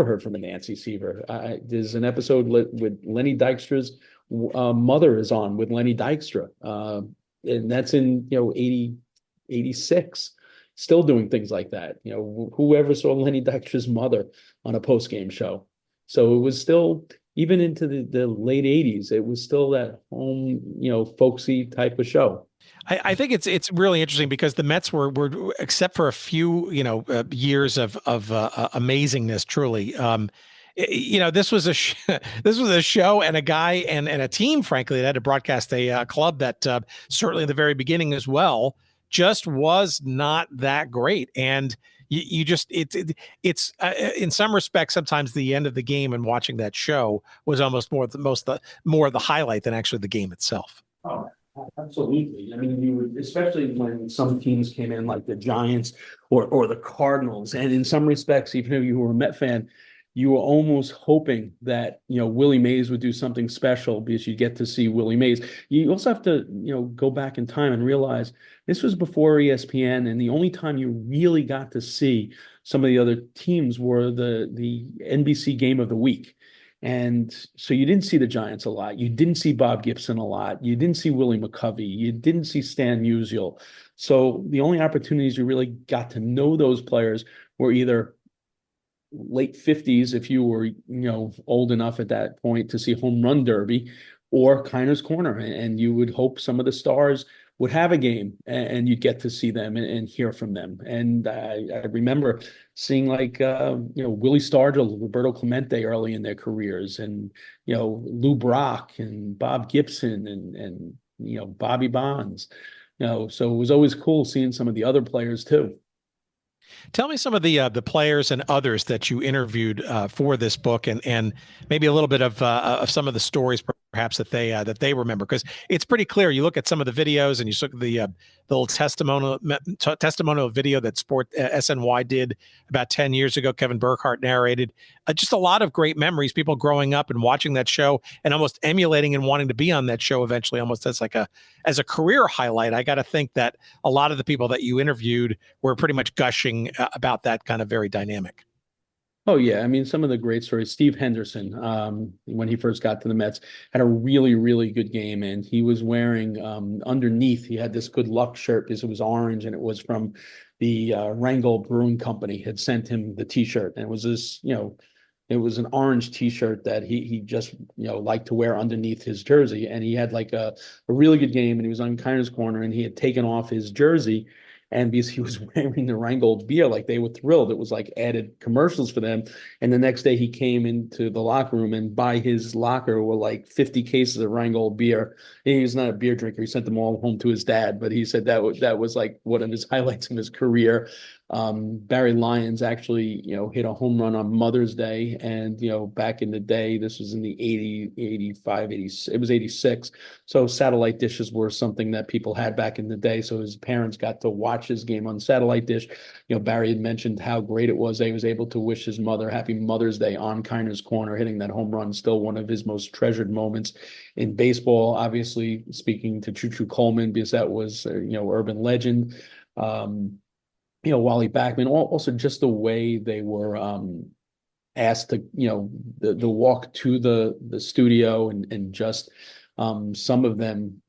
E: heard from a Nancy Seaver. There's an episode with Lenny Dykstra's mother is on with Lenny Dykstra, and that's in 86, still doing things like that. Whoever saw Lenny Dykstra's mother on a post-game show. So it was still, even into the late 80s, it was still that home, folksy type of show.
A: I think it's really interesting because the Mets were except for a few years of amazingness, truly. This was this was a show and a guy and a team, frankly, that had to broadcast a club that certainly in the very beginning as well just was not that great. And you just it's in some respects sometimes the end of the game and watching that show was almost more of the highlight than actually the game itself.
E: Oh, absolutely. I mean, you would, especially when some teams came in like the Giants or the Cardinals, and in some respects, even if you were a Met fan, you were almost hoping that Willie Mays would do something special because you get to see Willie Mays. You also have to go back in time and realize this was before ESPN, and the only time you really got to see some of the other teams were the NBC Game of the Week. And so you didn't see the Giants a lot. You didn't see Bob Gibson a lot. You didn't see Willie McCovey. You didn't see Stan Musial. So the only opportunities you really got to know those players were either late 50s, if you were, old enough at that point to see Home Run Derby, or Kiner's Corner. And you would hope some of the stars would have a game and you'd get to see them and hear from them. And I remember seeing like, Willie Stargell, Roberto Clemente early in their careers, and, Lou Brock and Bob Gibson and Bobby Bonds, so it was always cool seeing some of the other players too.
A: Tell me some of the players and others that you interviewed for this book, and maybe a little bit of some of the stories perhaps that they remember, because it's pretty clear. You look at some of the videos and you look at the little testimonial video that Sport SNY did about 10 years ago. Kevin Burkhardt narrated. Just a lot of great memories. People growing up and watching that show and almost emulating and wanting to be on that show eventually, almost as a career highlight. I got to think that a lot of the people that you interviewed were pretty much gushing about that kind of very dynamic.
E: Oh, yeah. I mean, some of the great stories. Steve Henderson, when he first got to the Mets, had a really, really good game. And he was wearing underneath, he had this Good Luck shirt because it was orange, and it was from the Rangel Brewing Company had sent him the T-shirt. And it was this, it was an orange T-shirt that he just, liked to wear underneath his jersey. And he had like a really good game, and he was on Kiner's Corner, and he had taken off his jersey. And because he was wearing the Rheingold beer, like they were thrilled. It was like added commercials for them. And the next day he came into the locker room, and by his locker were like 50 cases of Rheingold beer. And he was not a beer drinker. He sent them all home to his dad, but he said that was like one of his highlights of his career. Barry Lyons actually, hit a home run on Mother's Day. And, back in the day, this was in the 80, 85, 80, it was 86. So satellite dishes were something that people had back in the day. So his parents got to watch his game on satellite dish. Barry had mentioned how great it was that he was able to wish his mother happy Mother's Day on Kiner's Corner, hitting that home run, still one of his most treasured moments in baseball. Obviously, speaking to Choo-Choo Coleman, because that was, urban legend. Wally Backman, also just the way they were asked to, the walk to the studio and just some of them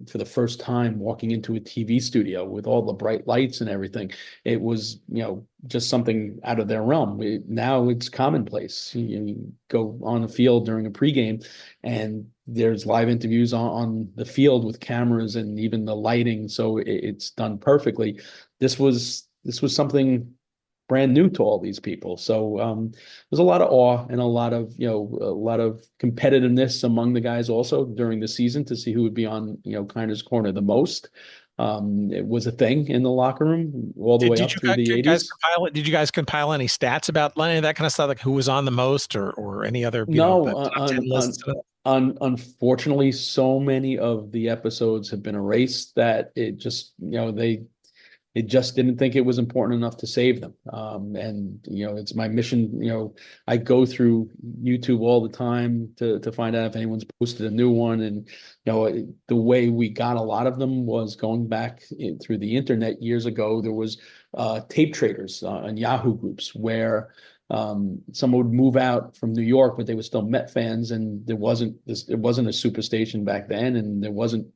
E: for the first time walking into a TV studio with all the bright lights and everything. It was, just something out of their realm. Now it's commonplace. You go on the field during a pregame and there's live interviews on the field with cameras and even the lighting. So it's done perfectly. This was something brand new to all these people. So there's a lot of awe and a lot of competitiveness among the guys also during the season to see who would be on, Kiner's Corner the most. It was a thing in the locker room all the way up through the 80s.
A: Did you guys compile any stats about any of that kind of stuff, like who was on the most or any other?
E: Unfortunately, so many of the episodes have been erased that it just, it just didn't think it was important enough to save them. And it's my mission. I go through YouTube all the time to find out if anyone's posted a new one. And the way we got a lot of them was going back through the internet years ago. There was tape traders and Yahoo groups where someone would move out from New York, but they were still Met fans, and it wasn't a superstation back then, and there wasn't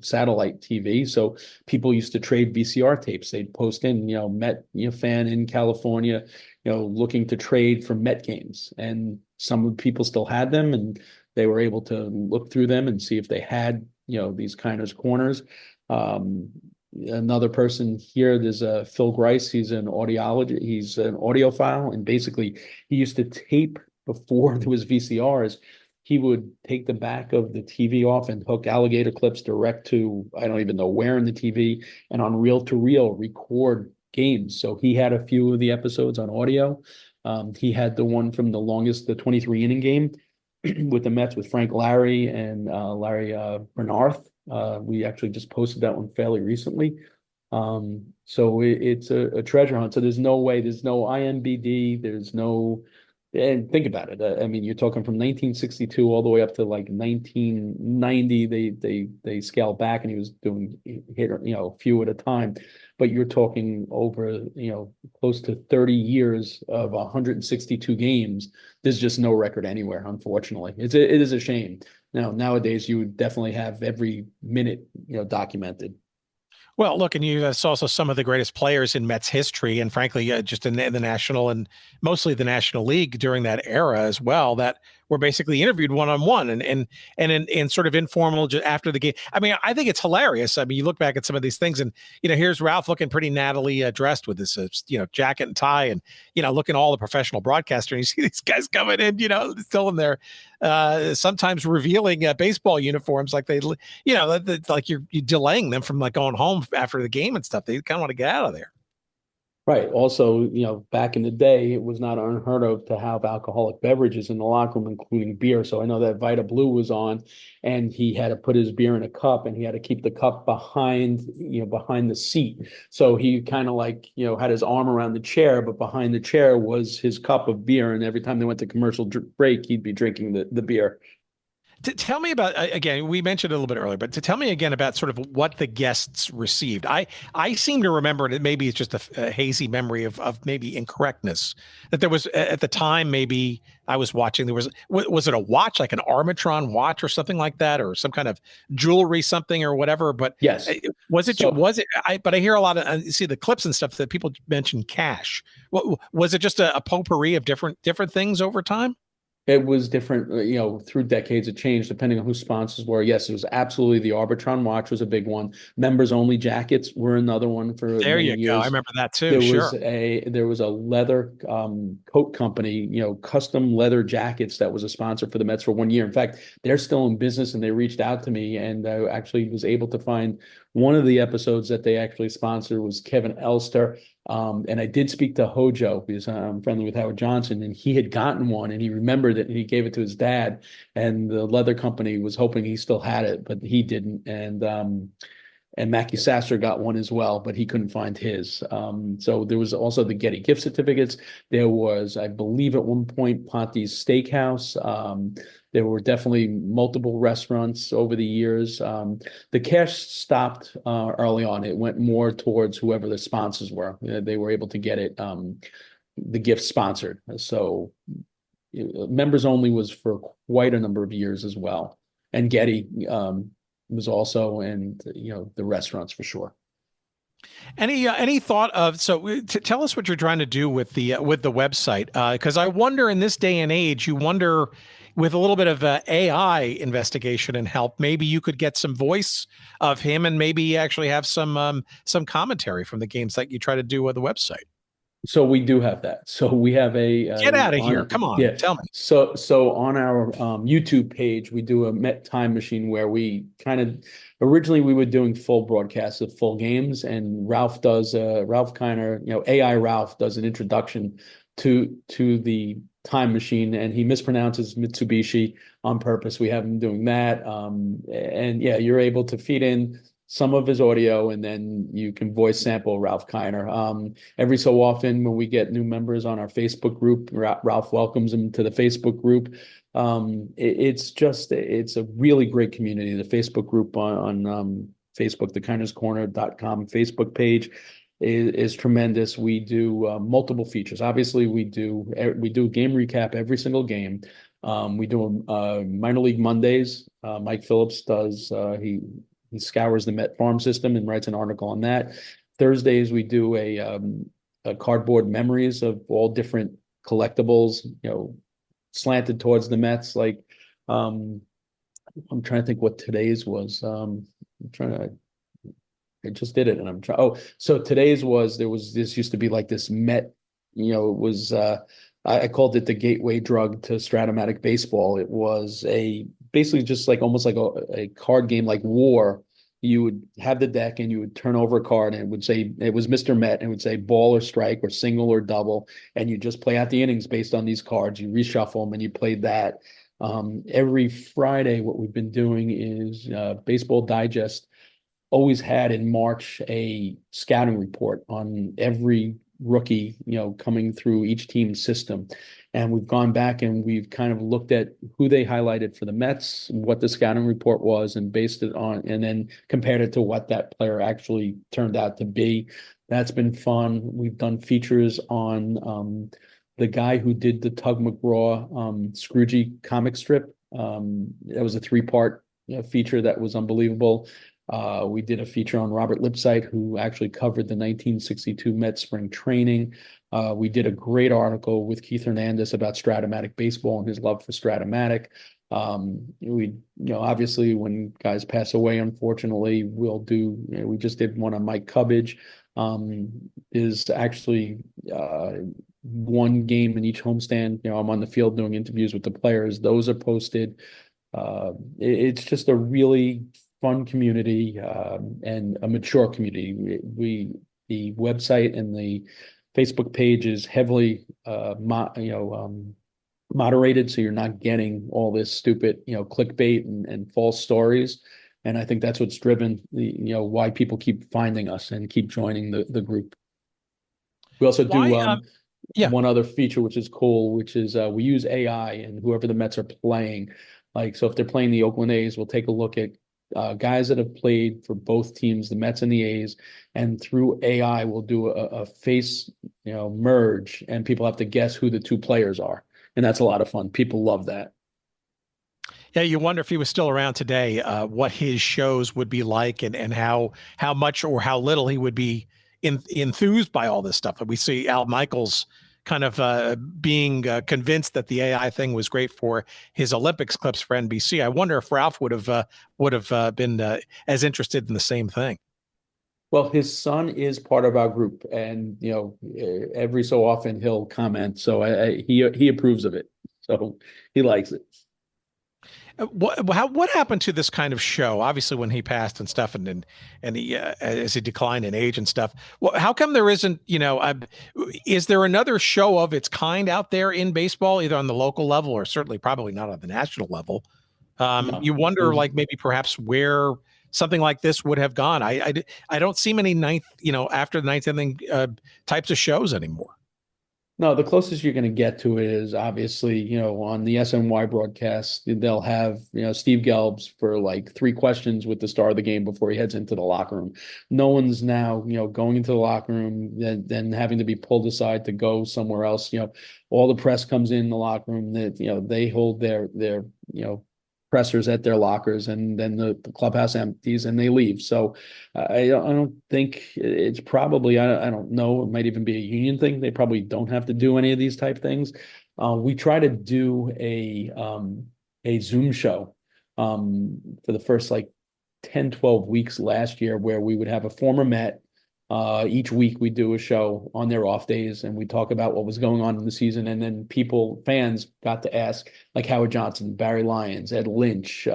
E: satellite TV, so people used to trade VCR tapes. They'd post in Met fan in California, looking to trade for Met games, and some people still had them, and they were able to look through them and see if they had these kind of corners. Another person here, there's Phil Grice. He's an audiologist. He's an audiophile, and basically he used to tape before there was VCRs. He would take the back of the TV off and hook alligator clips direct to, I don't even know where in the TV, and on reel-to-reel record games. So he had a few of the episodes on audio. He had the one from the 23 inning game with the Mets with Frank Larry and Larry Bernarth. We actually just posted that one fairly recently. So it's a treasure hunt. So there's no way, there's no IMBD, there's no, and think about it. I mean, you're talking from 1962 all the way up to like 1990. They scaled back, and he was doing a few at a time. But you're talking over close to 30 years of 162 games. There's just no record anywhere, unfortunately. It is a shame. Now, nowadays, you would definitely have every minute, documented.
A: Well, look, and you saw also some of the greatest players in Mets history, and frankly, just in the National and mostly the National League during that era as well, that were basically interviewed one-on-one and in sort of informal just after the game. I mean, I think it's hilarious. I mean, you look back at some of these things, and here's Ralph looking pretty nattily dressed with this jacket and tie, and looking all the professional broadcaster. And you see these guys coming in, still in their sometimes revealing baseball uniforms, like they, like you're delaying them from like going home after the game and stuff. They kind of want to get out of there.
E: Right. Also, back in the day, it was not unheard of to have alcoholic beverages in the locker room, including beer. So I know that Vita Blue was on, and he had to put his beer in a cup, and he had to keep the cup behind the seat. So he kind of like, had his arm around the chair, but behind the chair was his cup of beer. And every time they went to commercial break, he'd be drinking the beer.
A: Tell me about, again, we mentioned it a little bit earlier, but to tell me again about sort of what the guests received. I seem to remember, and maybe it's just a hazy memory of maybe incorrectness, that there was at the time, maybe I was watching, was it a watch, like an Armatron watch or something like that, or some kind of jewelry, something or whatever? But
E: yes,
A: but I hear a lot of, see the clips and stuff that people mention cash. Was it just a potpourri of different things over time?
E: It was different, through decades. It changed depending on who sponsors were. Yes, it was absolutely the Arbitron watch was a big one. Members only jackets were another one for
A: there
E: many
A: you
E: years.
A: go. I remember that too.
E: There was a leather coat company, custom leather jackets that was a sponsor for the Mets for 1 year. In fact, they're still in business, and they reached out to me, and I actually was able to find one of the episodes that they actually sponsored was Kevin Elster. And I did speak to Hojo, because I'm friendly with Howard Johnson, and he had gotten one, and he remembered it, and he gave it to his dad, and the leather company was hoping he still had it, but he didn't. And Mackie Sasser got one as well, but he couldn't find his. So there was also the Getty gift certificates. There was, I believe at one point, Ponte's Steakhouse. There were definitely multiple restaurants over the years. The cash stopped early on. It went more towards whoever the sponsors were. They were able to get it, the gift sponsored. So members only was for quite a number of years as well. And Getty was also, and the restaurants for sure.
A: Any thought of, so tell us what you're trying to do with the website, because I wonder in this day and age, you wonder with a little bit of AI investigation and help, maybe you could get some voice of him and maybe actually have some commentary from the games that you try to do with the website.
E: So we do have that. So we have a
A: get out of here. Come on, tell me.
E: So on our YouTube page, we do a Met Time Machine where we kind of originally we were doing full broadcasts of full games, and Ralph Kiner, AI Ralph does an introduction to the time machine, and he mispronounces Mitsubishi on purpose. We have him doing that, and yeah, you're able to feed in some of his audio, and then you can voice sample Ralph Kiner. Every so often when we get new members on our Facebook group, Ralph welcomes them to the Facebook group. It's a really great community. The Facebook group on Facebook, the kinerscorner.com Facebook page is tremendous. We do multiple features. Obviously, we do a game recap every single game. We do minor league Mondays. Mike Phillips does. He scours the Met farm system and writes an article on that. Thursdays we do a cardboard memories of all different collectibles, slanted towards the Mets. Like I'm trying to think what today's was. I just did it, and I'm trying. Oh, so today's was this used to be like this Met. It was I called it the gateway drug to Stratomatic baseball. It was basically just like almost like a card game like WOR. You would have the deck and you would turn over a card and it would say it was Mr. Met and it would say ball or strike or single or double, and you just play out the innings based on these cards. You reshuffle them and you played that. Every Friday, what we've been doing is Baseball Digest always had in March a scouting report on every rookie, coming through each team's system. And we've gone back and we've kind of looked at who they highlighted for the Mets, what the scouting report was, and based it on, and then compared it to what that player actually turned out to be. That's been fun. We've done features on the guy who did the Tug McGraw Scroogey comic strip. That was a 3-part feature that was unbelievable. We did a feature on Robert Lipsyte, who actually covered the 1962 Mets spring training. We did a great article with Keith Hernandez about Stratomatic baseball and his love for Stratomatic. Obviously when guys pass away, unfortunately, we just did one on Mike Cubbage. Is actually one game in each homestand. I'm on the field doing interviews with the players. Those are posted. It's just a really fun community and a mature community. The website and the Facebook page is heavily moderated, so you're not getting all this stupid clickbait and false stories. And I think that's what's driven why people keep finding us and keep joining the group. We also do one other feature which is cool, which is we use AI, and whoever the Mets are playing, so if they're playing the Oakland A's, we'll take a look at guys that have played for both teams, the Mets and the A's, and through AI, we'll do a face, merge, and people have to guess who the two players are, and that's a lot of fun. People love that.
A: Yeah, you wonder if he was still around today, what his shows would be like, and how much or how little he would be enthused by all this stuff. And we see Al Michaels kind of being convinced that the AI thing was great for his Olympics clips for NBC. I wonder if Ralph would have been as interested in the same thing.
E: Well, his son is part of our group, and every so often he'll comment. So he approves of it. So he likes it.
A: What happened to this kind of show? Obviously, when he passed and stuff, and he as he declined in age and stuff. Well, how come there isn't? Is there another show of its kind out there in baseball, either on the local level or certainly probably not on the national level? No. You wonder, like maybe perhaps where something like this would have gone. I don't see many after the ninth inning types of shows anymore.
E: No, the closest you're going to get to it is obviously, on the SNY broadcast, they'll have, Steve Gelbs for like 3 questions with the star of the game before he heads into the locker room. No one's now, going into the locker room, then having to be pulled aside to go somewhere else. All the press comes in the locker room that, they hold their pressers at their lockers, and then the clubhouse empties and they leave. So I don't think it's probably, I don't know, it might even be a union thing. They probably don't have to do any of these type things. We try to do a Zoom show for the first 10, 12 weeks last year, where we would have a former Met. Each week we do a show on their off days, and we talk about what was going on in the season. And then fans got to ask, like Howard Johnson, Barry Lyons, Ed Lynch,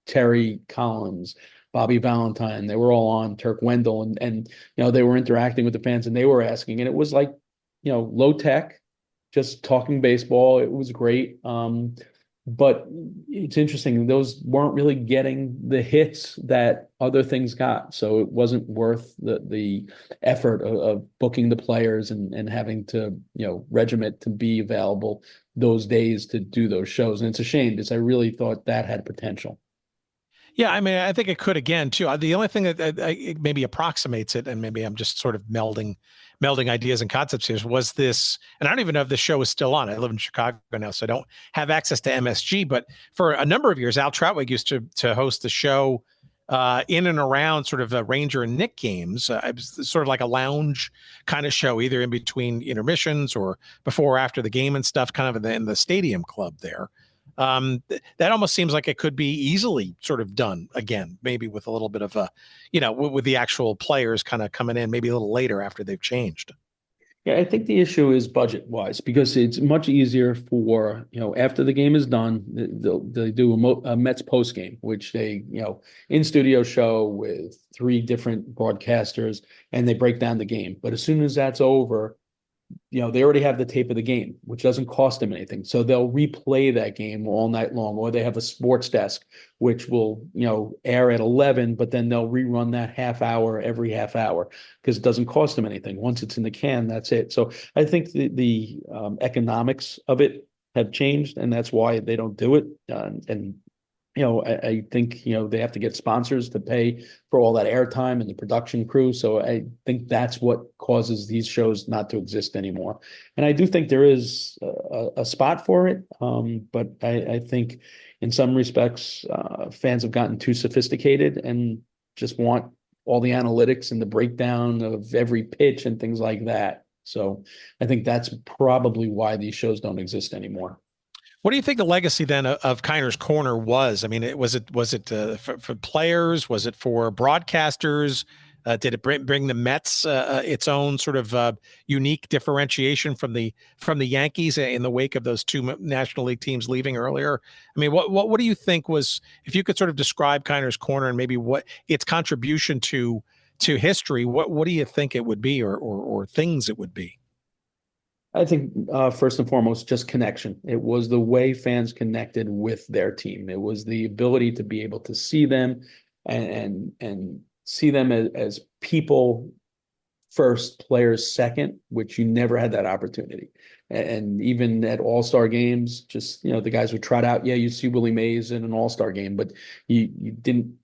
E: Terry Collins, Bobby Valentine. They were all on, Turk Wendell, and they were interacting with the fans, and they were asking, and it was low tech, just talking baseball. It was great. But it's interesting, those weren't really getting the hits that other things got. So it wasn't worth the effort of booking the players and having to, regiment to be available those days to do those shows. And it's a shame because I really thought that had potential.
A: Yeah, I mean, I think it could again too. The only thing that it maybe approximates it, and maybe I'm just sort of melding ideas and concepts here, was this, and I don't even know if the show is still on. I live in Chicago now, so I don't have access to MSG. But for a number of years, Al Troutwig used to host the show in and around sort of Ranger and Knick games. It was sort of like a lounge kind of show, either in between intermissions or before or after the game and stuff, kind of in the stadium club there. That almost seems like it could be easily sort of done again, maybe with a little bit of a, with the actual players kind of coming in maybe a little later after they've changed.
E: Yeah, I think the issue is budget wise, because it's much easier for, after the game is done, they do a Mets post game, which they, in studio show with 3 different broadcasters, and they break down the game. But as soon as that's over, they already have the tape of the game, which doesn't cost them anything. So they'll replay that game all night long, or they have a sports desk, which will, air at 11, but then they'll rerun that half hour every half hour because it doesn't cost them anything. Once it's in the can, that's it. So I think the economics of it have changed, and that's why they don't do it. I think, they have to get sponsors to pay for all that airtime and the production crew. So I think that's what causes these shows not to exist anymore. And I do think there is a spot for it. But I think in some respects, fans have gotten too sophisticated and just want all the analytics and the breakdown of every pitch and things like that. So I think that's probably why these shows don't exist anymore.
A: What do you think the legacy then of Kiner's Corner was? I mean, was it for players? Was it for broadcasters? Did it bring the Mets its own sort of unique differentiation from the Yankees in the wake of those 2 National League teams leaving earlier? I mean, what do you think was, if you could sort of describe Kiner's Corner and maybe what its contribution to history, what do you think it would be, or things it would be?
E: I think first and foremost, just connection. It was the way fans connected with their team. It was the ability to be able to see them and see them as people first, players second, which you never had that opportunity. And even at all-star games, just, the guys would trot out. Yeah, you see Willie Mays in an all-star game, but you didn't,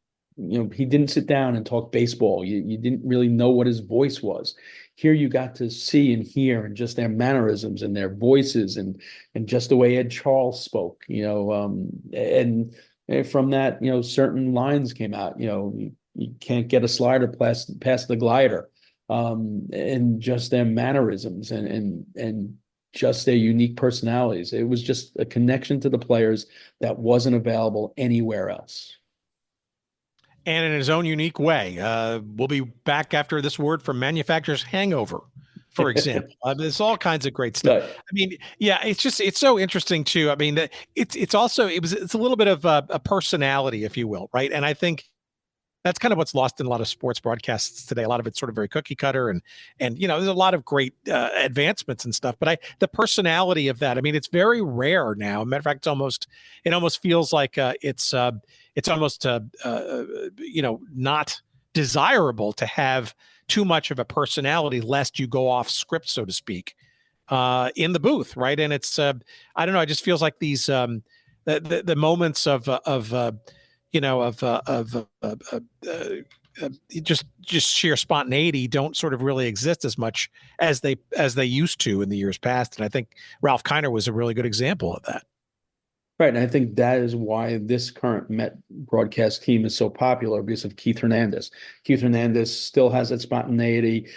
E: he didn't sit down and talk baseball. You didn't really know what his voice was. Here you got to see and hear, and just their mannerisms and their voices and just the way Ed Charles spoke, and from that, certain lines came out, you can't get a slider past the glider, and just their mannerisms and just their unique personalities. It was just a connection to the players that wasn't available anywhere else.
A: And in his own unique way. We'll be back after this word from Manufacturer's Hangover, for example. There's all kinds of great stuff.
E: Right.
A: I mean, yeah, it's so interesting too. I mean, it's a little bit of a personality, if you will, right? And I think that's kind of what's lost in a lot of sports broadcasts today. A lot of it's sort of very cookie cutter, and there's a lot of great advancements and stuff. But the personality of that, I mean, it's very rare now. Matter of fact, it almost feels like it's almost not desirable to have too much of a personality, lest you go off script, so to speak, in the booth, right? And it's I don't know. It just feels like these the moments of just sheer spontaneity don't sort of really exist as much as they used to in the years past. And I think Ralph Kiner was a really good example of that.
E: Right, and I think that is why this current Met broadcast team is so popular, because of Keith Hernandez. Keith Hernandez still has that spontaneity.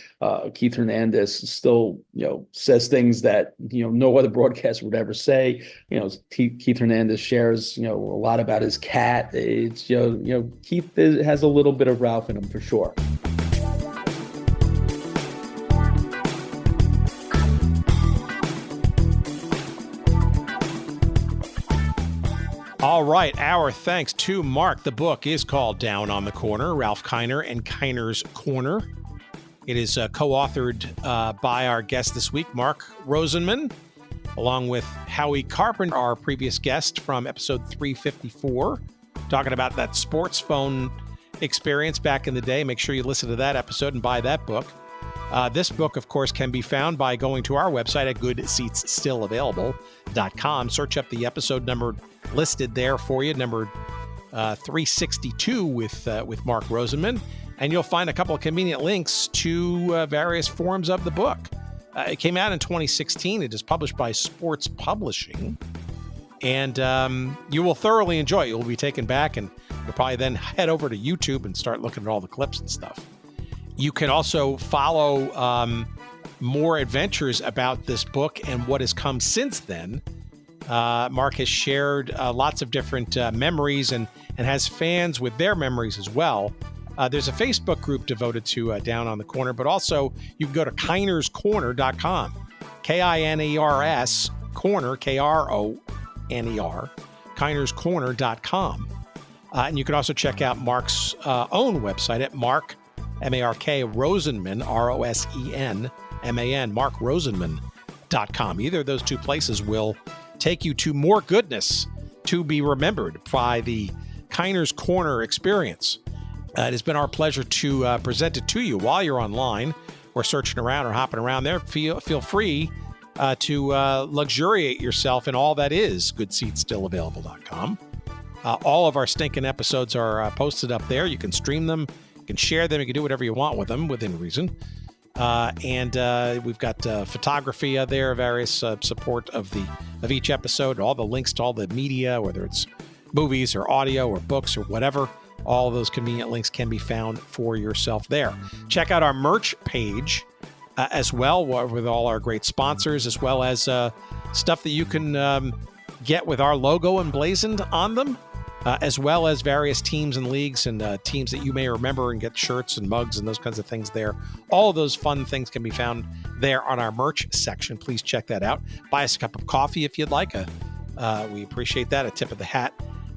E: Keith Hernandez still, says things that, no other broadcaster would ever say. Keith Hernandez shares, a lot about his cat. It's, Keith has a little bit of Ralph in him for sure.
A: All right, our thanks to Mark. The book is called Down on the Corner, Ralph Kiner and Kiner's Corner. It is co-authored by our guest this week, Mark Rosenman. along with Howie Carpenter, our previous guest from episode 354, talking about that sports phone experience back in the day. Make sure you listen to that episode and buy that book. This book, of course, can be found by going to our website at goodseatsstillavailable.com. Search up the episode number listed there for you, number 362 with Mark Rosenman, and you'll find a couple of convenient links to various forms of the book. It came out in 2016. It is published by Sports Publishing, and you will thoroughly enjoy it. You'll be taken back, and you'll probably then head over to YouTube and start looking at all the clips and stuff. You can also follow more adventures about this book and what has come since then. Mark has shared lots of different memories and has fans with their memories as well. There's a Facebook group devoted to Down on the Corner, but also you can go to KinersCorner.com. K-I-N-E-R-S, Corner, K-R-O-N-E-R, KinersCorner.com. And you can also check out Mark's own website at Mark, M-A-R-K, Rosenman, R-O-S-E-N-M-A-N, MarkRosenman.com. Either of those two places will take you to more goodness to be remembered by the Kiner's Corner experience. It has been our pleasure to present it to you while you're online or searching around or hopping around there. Feel free to luxuriate yourself in all that is goodseatsstillavailable.com. All of our stinking episodes are posted up there. You can stream them, you can share them, you can do whatever you want with them within reason. And we've got photography there, various support of each episode, all the links to all the media, whether it's movies or audio or books or whatever. All of those convenient links can be found for yourself there. Check out our merch page as well, with all our great sponsors, as well as stuff that you can get with our logo emblazoned on them, as well as various teams and leagues and teams that you may remember, and get shirts and mugs and those kinds of things there. All of those fun things can be found there on our merch section. Please check that out. Buy us a cup of coffee if you'd like. We appreciate that. A tip of the hat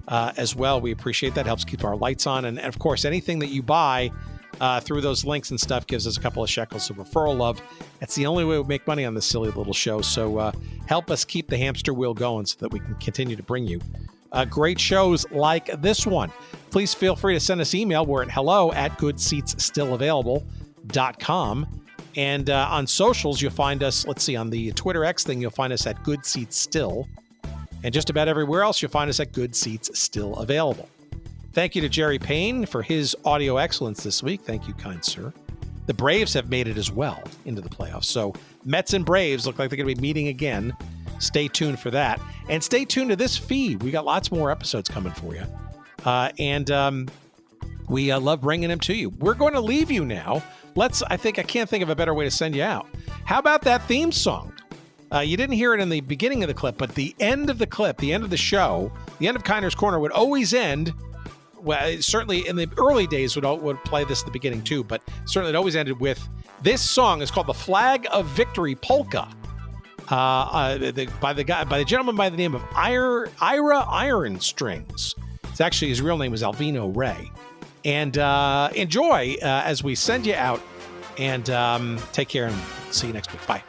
A: as well. We appreciate that. Helps keep our lights on. And of course, anything that you buy through those links and stuff gives us a couple of shekels of referral love. That's the only way we make money on this silly little show. So help us keep the hamster wheel going so that we can continue to bring you great shows like this one. Please feel free to send us email. We're at hello@goodseatsstillavailable.com. And on socials, you'll find us, on the Twitter X thing, you'll find us at Good Seats Still. And just about everywhere else, you'll find us at Good Seats Still Available. Thank you to Jerry Payne for his audio excellence this week. Thank you, kind sir. The Braves have made it as well into the playoffs. So Mets and Braves look like they're going to be meeting again. Stay tuned for that. And stay tuned to this feed. We got lots more episodes coming for you. We love bringing them to you. We're going to leave you now. I can't think of a better way to send you out. How about that theme song? You didn't hear it in the beginning of the clip, but the end of the clip, the end of the show, the end of Kiner's Corner would always end. Well, certainly in the early days would play this at the beginning too, but certainly it always ended with this song. It's called "The Flag of Victory Polka," by the gentleman by the name of Ira Iron Strings. It's actually, his real name is Alvino Ray. And enjoy as we send you out. And take care and see you next week. Bye.